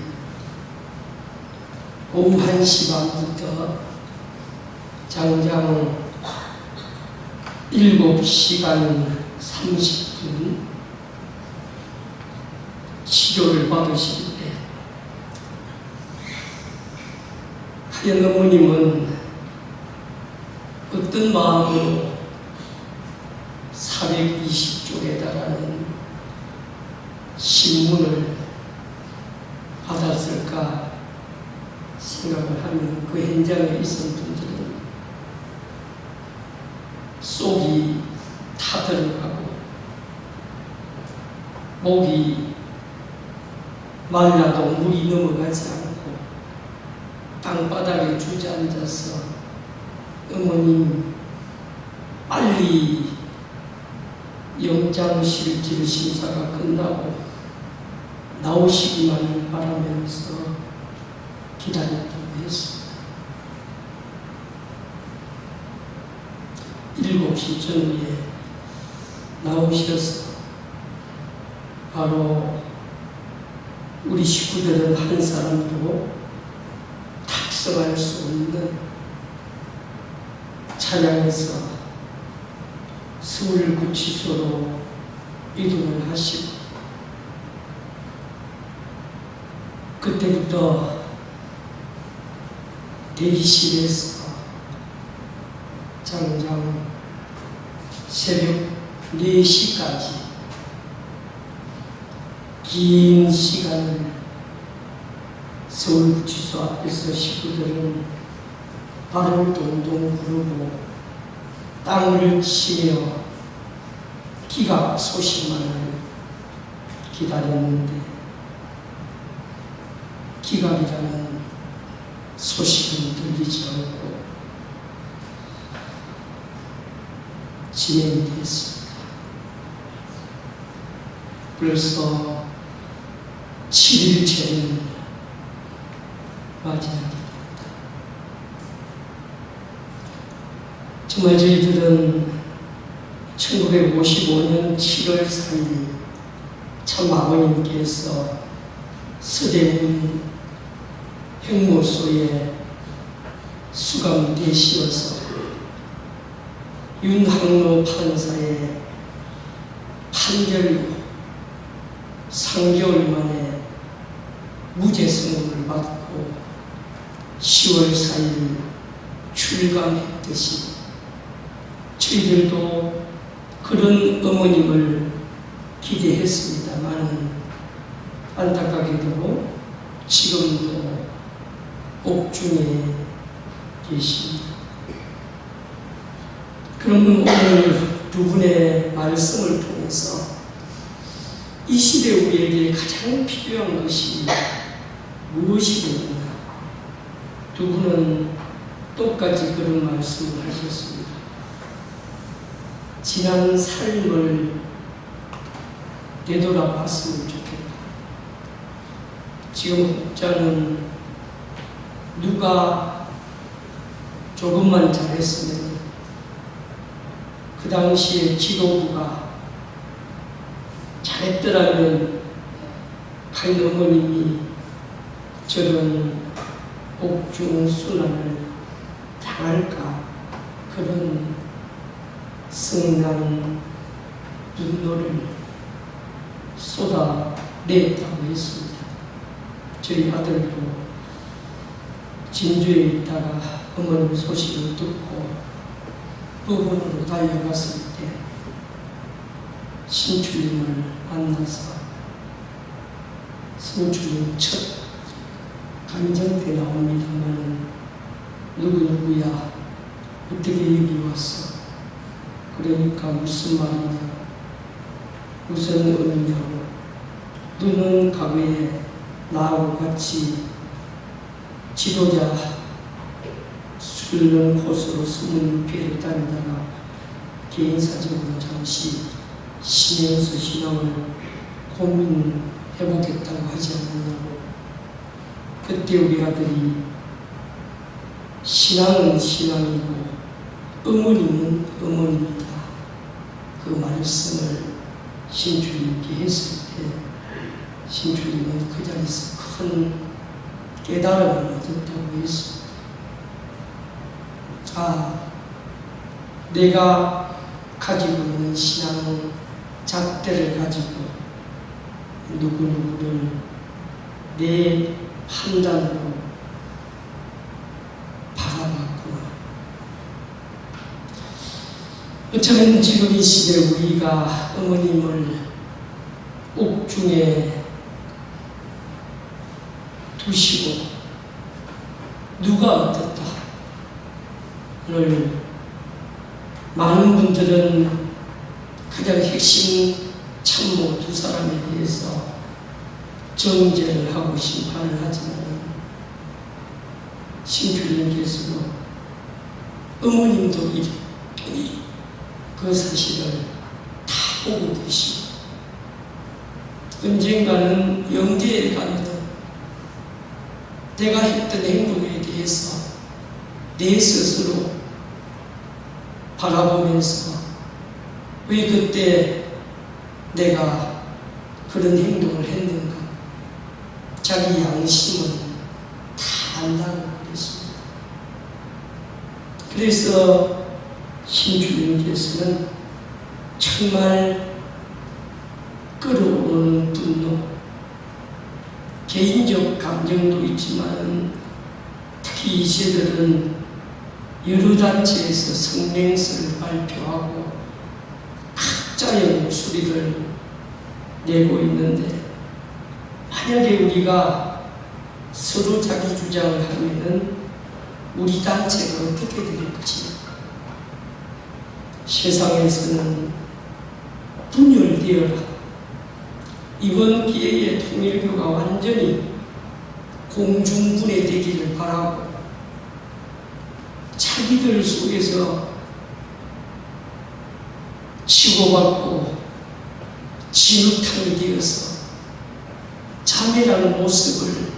Speaker 6: 오후 1시 반부터 장장 7시간 30분 치료를 받으실 때 과연 어머님은 어떤 마음으로 420쪽에 달하는 신문을 받았을까 생각을 하면 그 현장에 있었던 분들은 속이 타들어가고 목이 말라도 물이 넘어가지 않고 땅바닥에 주저앉아서 어머님 빨리 영장실질 심사가 끝나고 나오시기만을 바라면서 기다렸다고 했습니다. 7시 전후에 나오셔서 바로 우리 식구들은 한 사람도 탑승할 수 없는 차량에서 서울구치소로 이동을 하시고 그때부터 대기실에서 장장 새벽 4시까지 긴 시간을 서울구치소 앞에서 식구들은 발을 동동 구르고 땅을 치며 기각 소식만을 기다렸는데 기각이라는 소식은 들리지 않고 진행이 됐습니다. 벌써 7일째를 맞이하게 됩니다. 정말 저희들은 1955년 7월 4일 참 아버님께서 서대문 행모소에 수감되시어서 윤학로 판사의 판결로 3개월 만에 무죄 선고를 받고 10월 4일 출감했듯이 저희들도 그런 어머님을 기대했습니다만 안타깝게도 지금도 옥중에 계십니다. 그럼 오늘 두 분의 말씀을 통해서 이 시대 우리에게 가장 필요한 것이 무엇이겠는가? 두 분은 똑같이 그런 말씀을 하셨습니다. 지난 삶을 되돌아봤으면 좋겠다. 지금 혹자는 누가 조금만 잘했으면 그 당시에 지도부가 잘했더라면 과연 어머님이 저런 옥중 순환을 당할까, 그런 성난 분노를 쏟아냈다고 했습니다. 저희 아들도 진주에 있다가 어머님 소식을 듣고 부근으로 달려갔을 때 신출님을 만나서 신출님 첫 간증대 나옵니다만 누구야 어떻게 여기 왔어? 그러니까 무슨 말이냐, 무슨 의미냐고, 너는 과거에 나하고 같이 지도자 수련 코스로 스물일피를 다니다가 개인사적으로 잠시 쉬면서 신앙을 고민해보겠다고 하지 않았냐고. 그때 우리 아들이 신앙은 신앙이고 어머님은 어머님이다, 그 말씀을 신주님께 했을 때 신주님은 그 자리에서 큰 깨달음을 얻었다고 했습니다. 내가 가지고 있는 신앙 잣대를 가지고 누구누구를 내 판단으로 바라봤구나. 어쩌면 지금 이 시대 우리가 어머님을 옥중에 두시고 누가 어떻다, 오늘 많은 분들은 가장 핵심 참모 두 사람에 대해서 정죄를 하고 심판을 하지만 신표님께서도 어머님도 그 사실을 다 보고 계시고 언젠가는 영계에 가면 내가 했던 행동에 대해서 내 스스로 바라보면서 왜 그때 내가 그런 행동을 했는가, 자기 양심은 다 안다고 그랬습니다. 그래서 신주님께서는 정말 끌어오는 분노, 개인적 감정도 있지만 특히 이 세대들은 여러 단체에서 성명서를 발표하고 각자의 목소리를 내고 있는데, 만약에 우리가 서로 자기 주장을 하면은 우리 단체가 어떻게 될 것인가. 세상에서는 분열되어라. 이번 기회에 통일교가 완전히 공중분해되기를 바라고, 자기들 속에서 치고받고 진흙탕이 되어서 자매라는 모습을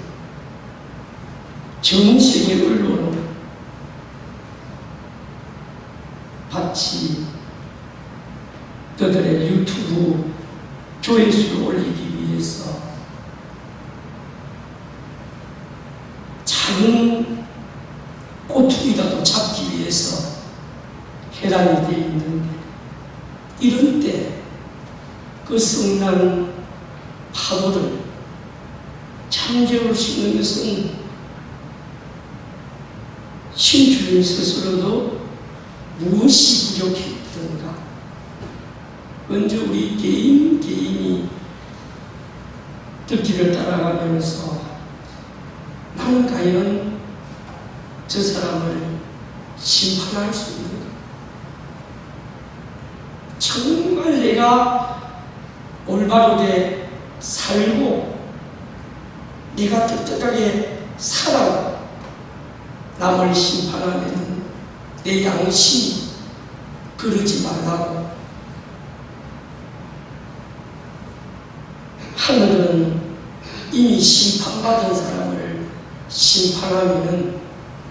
Speaker 6: 전 세계 언론은 같이 그들의 유튜브 조회수를 올리기 위해서 작은 꼬투리라도 잡기 위해서 해당이 되어 있는데, 이런 때 그 성난 파도를 참재울 수 있는 것은 신주님 스스로도 무엇이 부족했던가. 먼저 우리 개인이 듣기를 따라가면서 나는 과연 저 사람을 심판할 수 있는가? 정말 내가 올바르게 살고 내가 떳떳하게 살아고 남을 심판하면 내 양심이 그러지 말라고. 하늘은 이미 심판받은 사람을 심판하면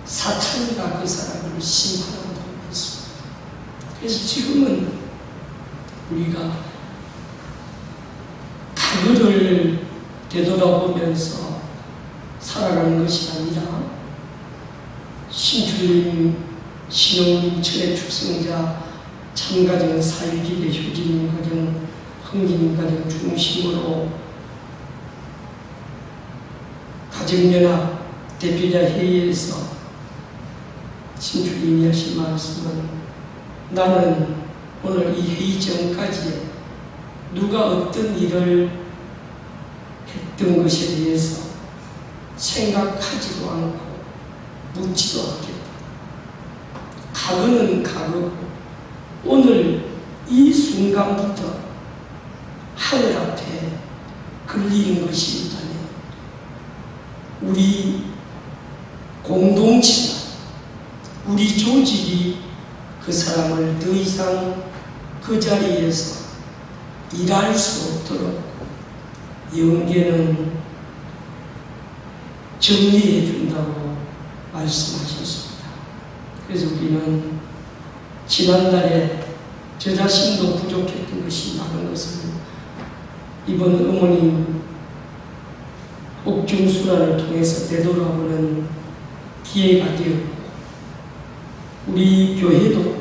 Speaker 6: 사탄이가 그 사람을 심판한다고 했습니다. 그래서 지금은 우리가 과거를 되돌아보면서 살아가는 것이 아니라 신주님, 신혼님, 천의 축성자, 참가정, 사일기대, 효진님 가정, 흥진님 가정 중심으로 가정연합 대표자 회의에서 신주님이 하신 말씀은, 나는 오늘 이 회의 전까지 누가 어떤 일을 했던 것에 대해서 생각하지도 않고 묻지도 않겠다. 과거는 과거고 오늘 이 순간부터 하늘 앞에 걸리는 것이 있다면 우리 공동체가, 우리 조직이 그 사람을 더 이상 그 자리에서 일할 수 없도록 영계는 정리해 준다고 말씀하셨습니다. 그래서 우리는 지난달에 저 자신도 부족했던 것이 많은 것을 이번 어머님 옥중수란을 통해서 되돌아보는 기회가 되었고, 우리 교회도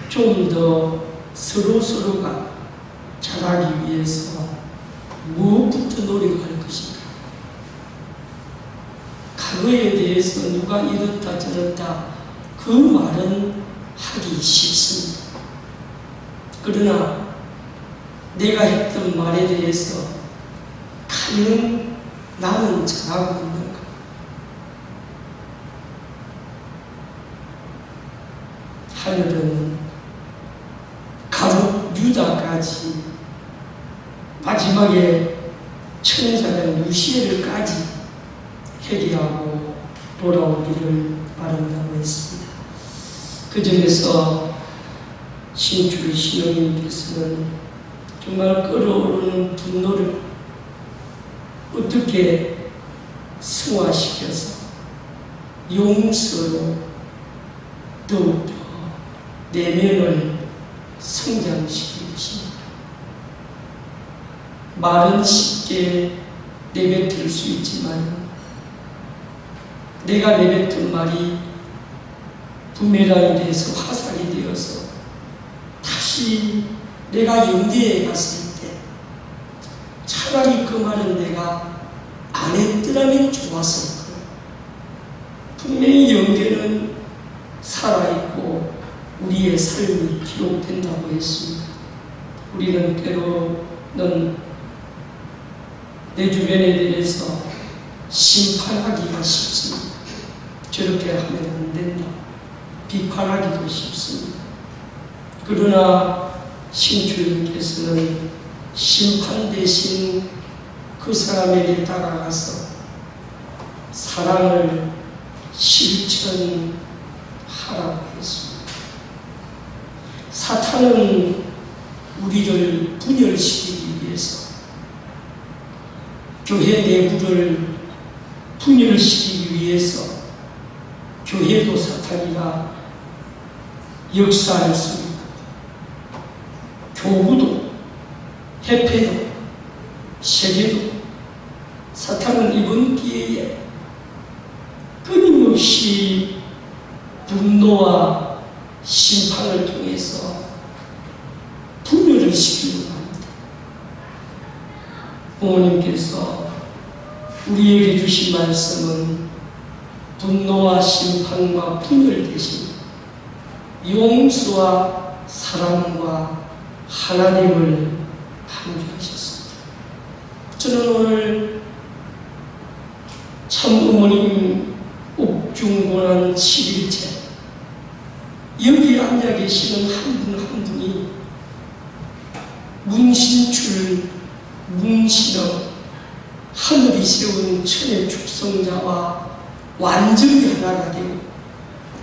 Speaker 6: 좀 더 서로가 잘하기 위해서 무엇부터 노력할 것인가. 과거에 대해서 누가 이렇다 저렇다 그 말은 하기 쉽습니다. 그러나 내가 했던 말에 대해서 과연 나는 잘하고 있는가? 하늘은 가롯 유다까지 마지막에 천사장 루시엘까지 회개하고 돌아오기를 바란다고 했습니다. 그 점에서 신주의 신령님께서는 정말 끓어오르는 분노를 어떻게 승화시켜서 용서로 더욱더 내면을 성장시킬 것입니다. 말은 쉽게 내뱉을 수 있지만 내가 내뱉은 말이 부메랑이 돼서 화살이 되어서 다시 내가 영계에 갔을 때 차라리 그 말은 내가 안 했더라면 좋았을 거예요. 분명히 영계는 살아있고 우리의 삶이 기록된다고 했습니다. 우리는 때로는 내 주변에 대해서 심판하기가 쉽습니다. 저렇게 하면 안 된다. 비판하기도 쉽습니다. 그러나 신주님께서는 심판 대신 그 사람에게 다가가서 사랑을 실천하라고 했습니다. 사탄은 우리를 분열시키기 위해서, 교회 내부를 분열시키기 위해서 교회도 사탄이가 역사했습니다. 교부도, 협회도, 세계도 사탄은 이번 기회에 끊임없이 분노와 심판을 통해서 분열을 시키려고 합니다. 부모님께서 우리에게 주신 말씀은 분노와 심판과 분열 대신 용서와 사랑과 하나님을 강조하셨습니다. 저는 오늘 참부모님 옥중고난 7일째 여기 앉아 계시는 한 분 한 분이 문신출 문신어 하늘이 세운 천의 축성자와 완전히 하나가 되고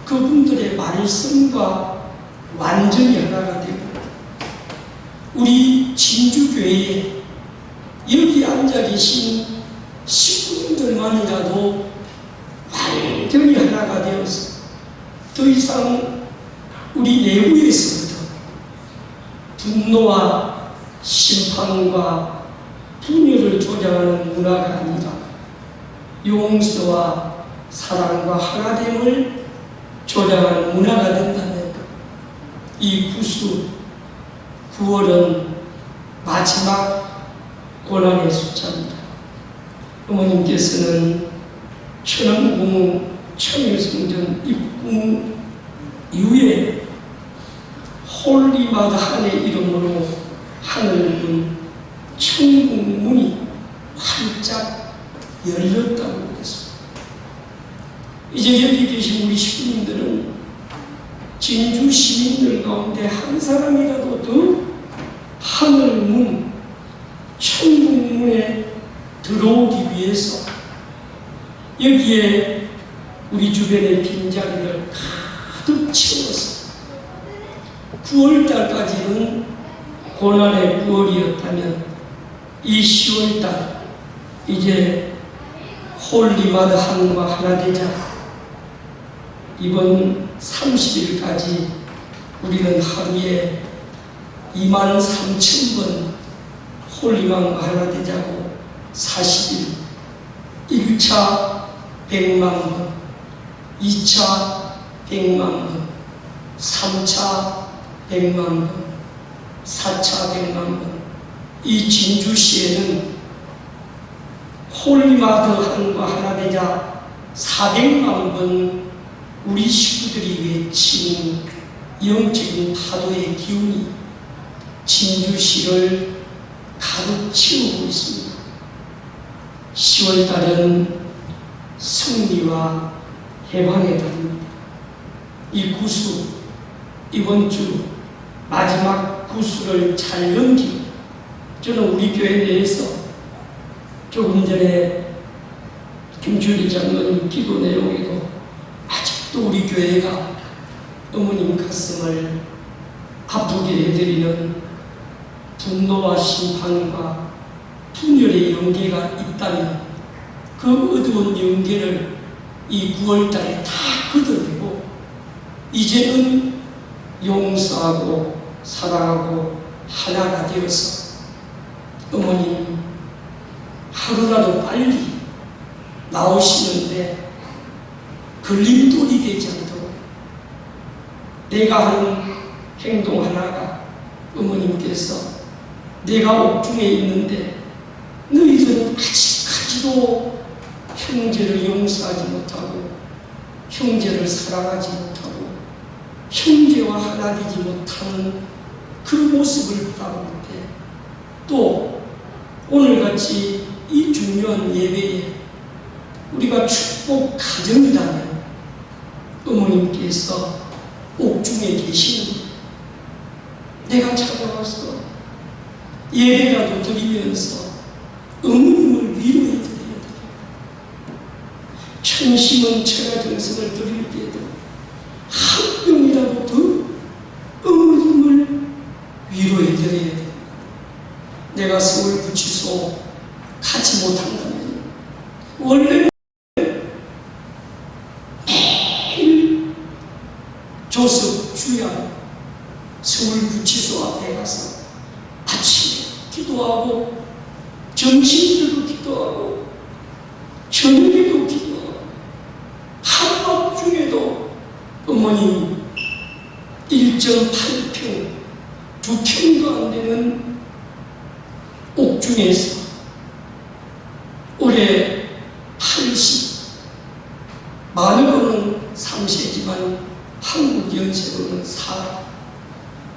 Speaker 6: 그분들의 말씀과 완전히 하나가 되고 우리 진주교회에 여기 앉아 계신 식구들만이라도 완전히 하나가 되어서 더 이상 우리 내부에서부터 분노와 심판과 분열을 조장하는 문화가 아니라 용서와 사랑과 하나됨을 조장하는 문화가 된다면 이 구수 9월은 마지막 고난의 숫자입니다. 어머님께서는 천왕궁 천일성전 입궁 이후에 홀리마다한의 이름으로 하늘문 천국문이 활짝 열렸다고 했습니다. 이제 여기 계신 우리 식구님들은 진주 시민들 가운데 한 사람이라도 더 하늘문 천국문에 들어오기 위해서 여기에 우리 주변의 빈자리를 가득 채워서 9월달까지는 고난의 9월이었다면 이 10월달 이제 홀리마다 한과 하나 되자 이번 30일까지 우리는 하루에 23,000번 홀리만과 하나 되자고 40일 1차 100만 번 2차 100만 번 3차 100만 번 4차 100만 번 이 진주시에는 홀리마드 한과 하나 되자 400만 번 우리 식구들이 외치는 영적인 파도의 기운이 진주시를 가득 채우고 있습니다. 10월달은 승리와 해방의 달입니다. 이 구수, 이번 주 마지막 구수를 잘 넘기고 저는 우리 교회 내에서 조금 전에 김주리 장로님 기도 내용에도 아직도 우리 교회가 어머님 가슴을 아프게 해드리는 분노와 심판과 분열의 연계가 있다면 그 어두운 연계를 이 9월달에 다 걷어내고 이제는 용서하고 사랑하고 하나가 되어서 어머님 하루라도 빨리 나오시는데 걸림돌이 되지 않도록 내가 하는 행동 하나가 어머님께서 내가 옥중에 있는데 너희들은 아직까지도 형제를 용서하지 못하고 형제를 사랑하지 못하고 형제와 하나 되지 못하는 그 모습을 바라볼 때 또 오늘같이 이 중요한 예배에 우리가 축복 가정이라면 어머님께서 옥중에 계시는 내가 찾아와서 예배라도 드리면서 어머님을 위로해 드려야 돼요. 천심은 처가정성을 드릴 때에도 한 명이라도 더 어머님을 위로해 드려야 돼요. 내가 서울구치소 가지 못한다면 원래는 매일 조석 주야 서울구치소 앞에 가서 아침에 기도하고 점심 때도 기도하고 저녁에도 기도하고 한밤중에도 어머님 1.8평 2평도 안 되는 옥중에서 올해 80 만으로는 3세지만 한국 연세로는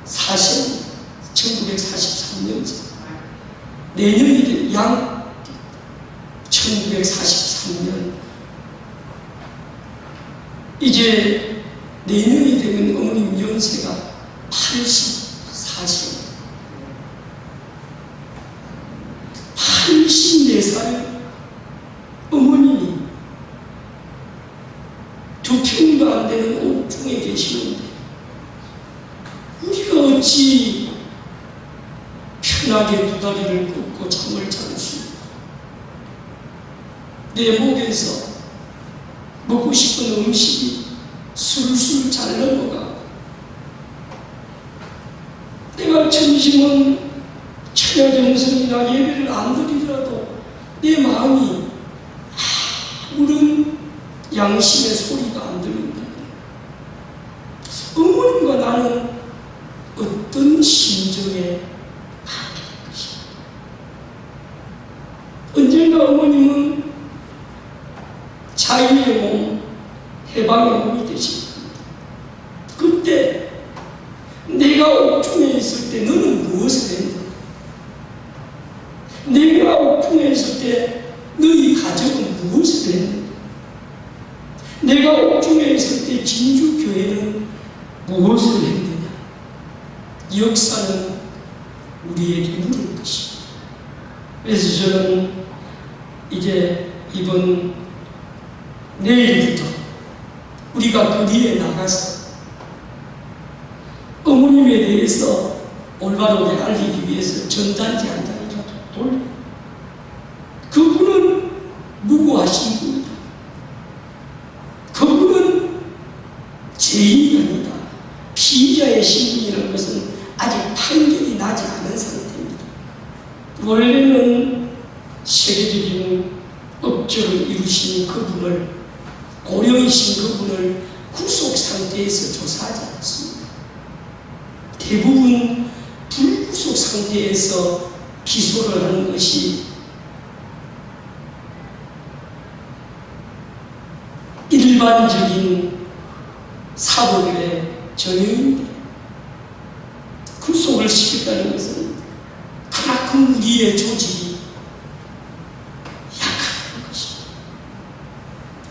Speaker 6: 4세 1943년생 내년이 되면 양 1943년 이제 내년이 되면 어머님 연세가 84세 84살 어머님이 2평도 안 되는 옥중에 계시는데 우리가 어찌 편하게 두 다리를 걷고 잠을 잘 수 있고 내 목에서 먹고 싶은 음식이 술술 잘 넘어가고 내가 점심은 처녀정성이나 예배를 안 드리더라도 내 마음이 아무런 양심의 소리가 안 들린다. 어머님과 나는 어떤 심정에 가는 것이야. 언젠가 어머님은 자유의 몸, 해방의 몸이 되실 겁니다. 그때 내가 옥중에 있을 때 너는 무엇을 했는가? 내가 옥중에 있을 때 너희 가족은 무엇을 했는가? 내가 옥중에 있을 때 진주교회는 무엇을 했느냐? 역사는 우리에게 물을 것입니다. 그래서 저는 이제 이번 내일부터 우리가 거리에 나가서 어머님에 대해서 올바르게 알리기 위해서 전단지 한 장이라도 돌려. 그분은 무고하신 분이다. 그분은 죄인이 아니다. 피의자의 신분이라는 것은 아직 판결이 나지 않은 상태입니다. 원래는 세계적인 업적을 이루신 그분을, 고령이신 그분을 구속 상태에서 조사하지 않습니다. 대부분 불구속 상태에서 기소를 하는 것이 일반적인 사법의 전형인데, 구속을 시켰다는 것은 그만큼 우리의 조직이 약하다는 것입니다.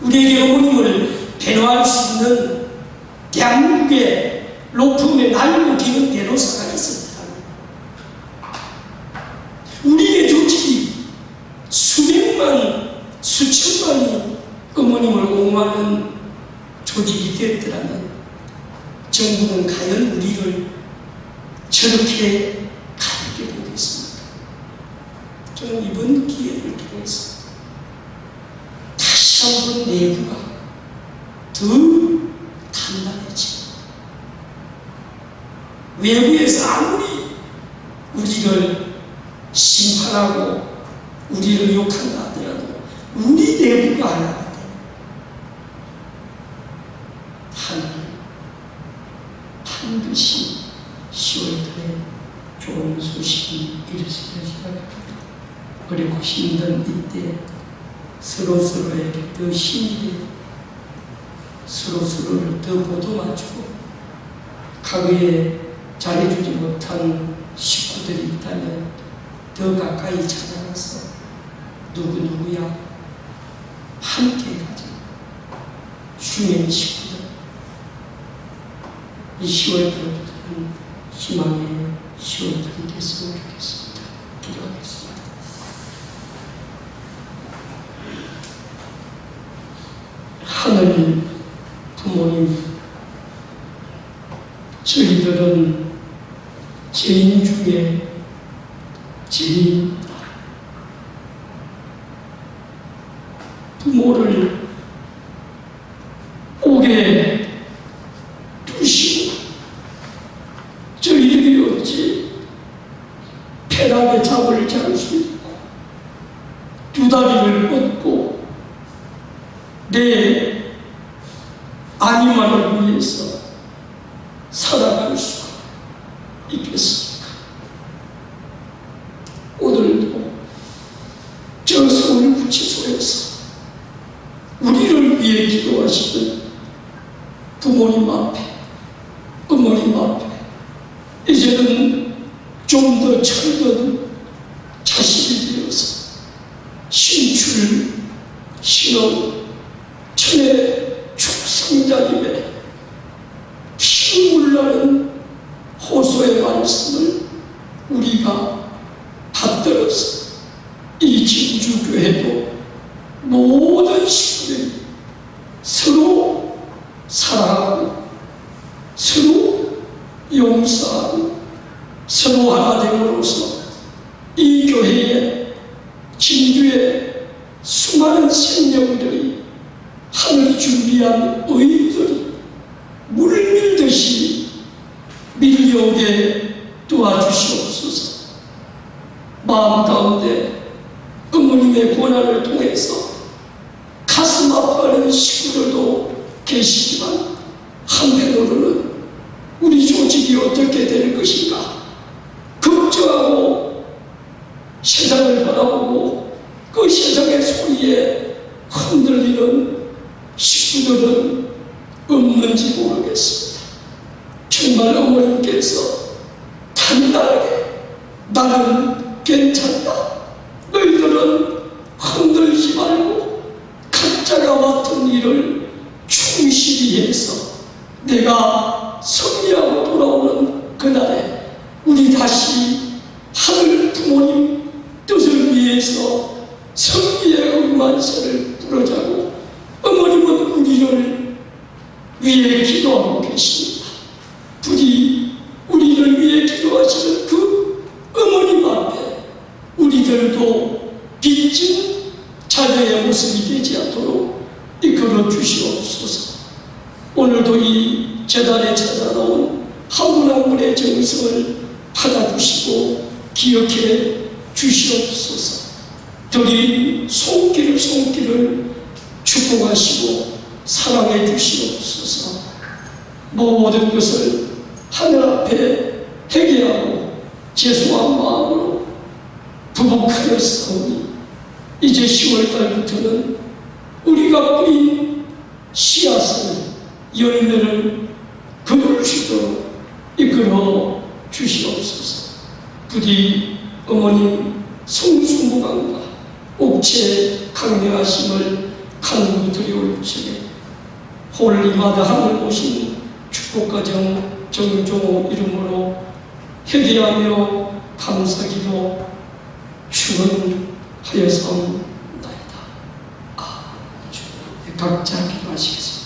Speaker 6: 우리에게 어머님을 배려할 수 있는 대한민국의 로펌의 날고 기는 변호사가 있었다. 우리의 조직이 수백만, 수천만이 어머님을 옹호하는 조직이 되었더라면 정부는 과연 우리를 저렇게 가볍게 보겠습니까? 저는 이번 기회를 통해서 다시 한번 내부가 더 단단해지고 외부에서 아무리 우리를 심판하고 우리를 욕한다 하더라도 우리 내부가 하나가 돼. 하나님 반드시 10월달에 좋은 소식이 이르시기를 바랍니다. 어렵고 힘든 이때 서로서로에게 더 힘이 되고 서로서로를 더 보듬어주고 과거에 잘해주지 못한 식구들이 있다면 더 가까이 찾아가서 누구누구야 함께 가자. 수면 식구들 이 10월부터는 희망의 10월달이 됐으면 좋겠습니다. 기도하겠습니다. 하늘 부모님, 저희들은 죄인 중에 죄인입니다. 부모를 오게 두시고 저희들이 어찌 쾌락의 잡을 잡을 수 있고 두 다리를 뻗고 내 아니만을 위해서 살아갈 수가 있겠습니까? 오늘도 저 서울구치소에서 우리를 위해 기도하시던 부모님 앞에, 어머님 앞에 이제는 좀 더 철든 자식이 되어서 신출, 신혼, 천의 축성자님의 피눈물 나는 호소의 말씀을 우리가 받들어서 이 진주교회도 모든 식구들이 서로 사랑하고 서로 용서하고 서로 하나 됨으로써 이 교회에 진주의 수많은 생명들이 하늘이 준비한 의들이 물밀듯이 밀려오게 도와주시옵소서. 마음 가운데 어머님의 고난을 통해서 가슴 아파하는 식구들도 계시지만 한편으로는 우리 조직이 어떻게 될 것인가 걱정하고 세상을 바라보고 그 세상의 소리에 흔들리는 식구들은 없는지 모르겠습니다. 정말 어머님께서 단단하게 나는 괜찮다, 너희들은 흔들지 말고 각자가 맡은 일을 충실히 해서 내가 승리하고 돌아오는 그날에 우리 다시 하늘 부모님 뜻을 위해서 승리의 응만세를 부르자고 어머님은 우리를 위해 기도하고 계십니다. 부디 우리를 위해 기도하시는 그 어머님 앞에 우리들도 빚진 자녀의 모습이 되지 않도록 이끌어 주시옵소서. 오늘도 이 재단에 찾아나온 한 분 한 분의 정성을 받아주시고 기억해 주시옵소서. 저희 손길을 축복하시고 사랑해 주시옵소서. 모든 것을 하늘 앞에 회개하고 죄송한 마음으로 부복하였사오니 이제 10월달부터는 우리가 뿌린 씨앗을 열매를 거둘 수 있도록 이끌어 주시옵소서. 부디 어머님 성수무강과 옥체 강력하심을 간구드리올 적에 홀리마다 하늘 오신 축복가정 정종호 이름으로 회개하며 감사기도 축원하여사옵나이다. 각자 기도하시겠습니다.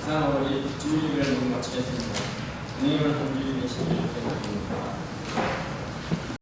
Speaker 3: 이상으로 이 주일을 마치겠습니다. 은혜를 공주님의 신을 기억합니다.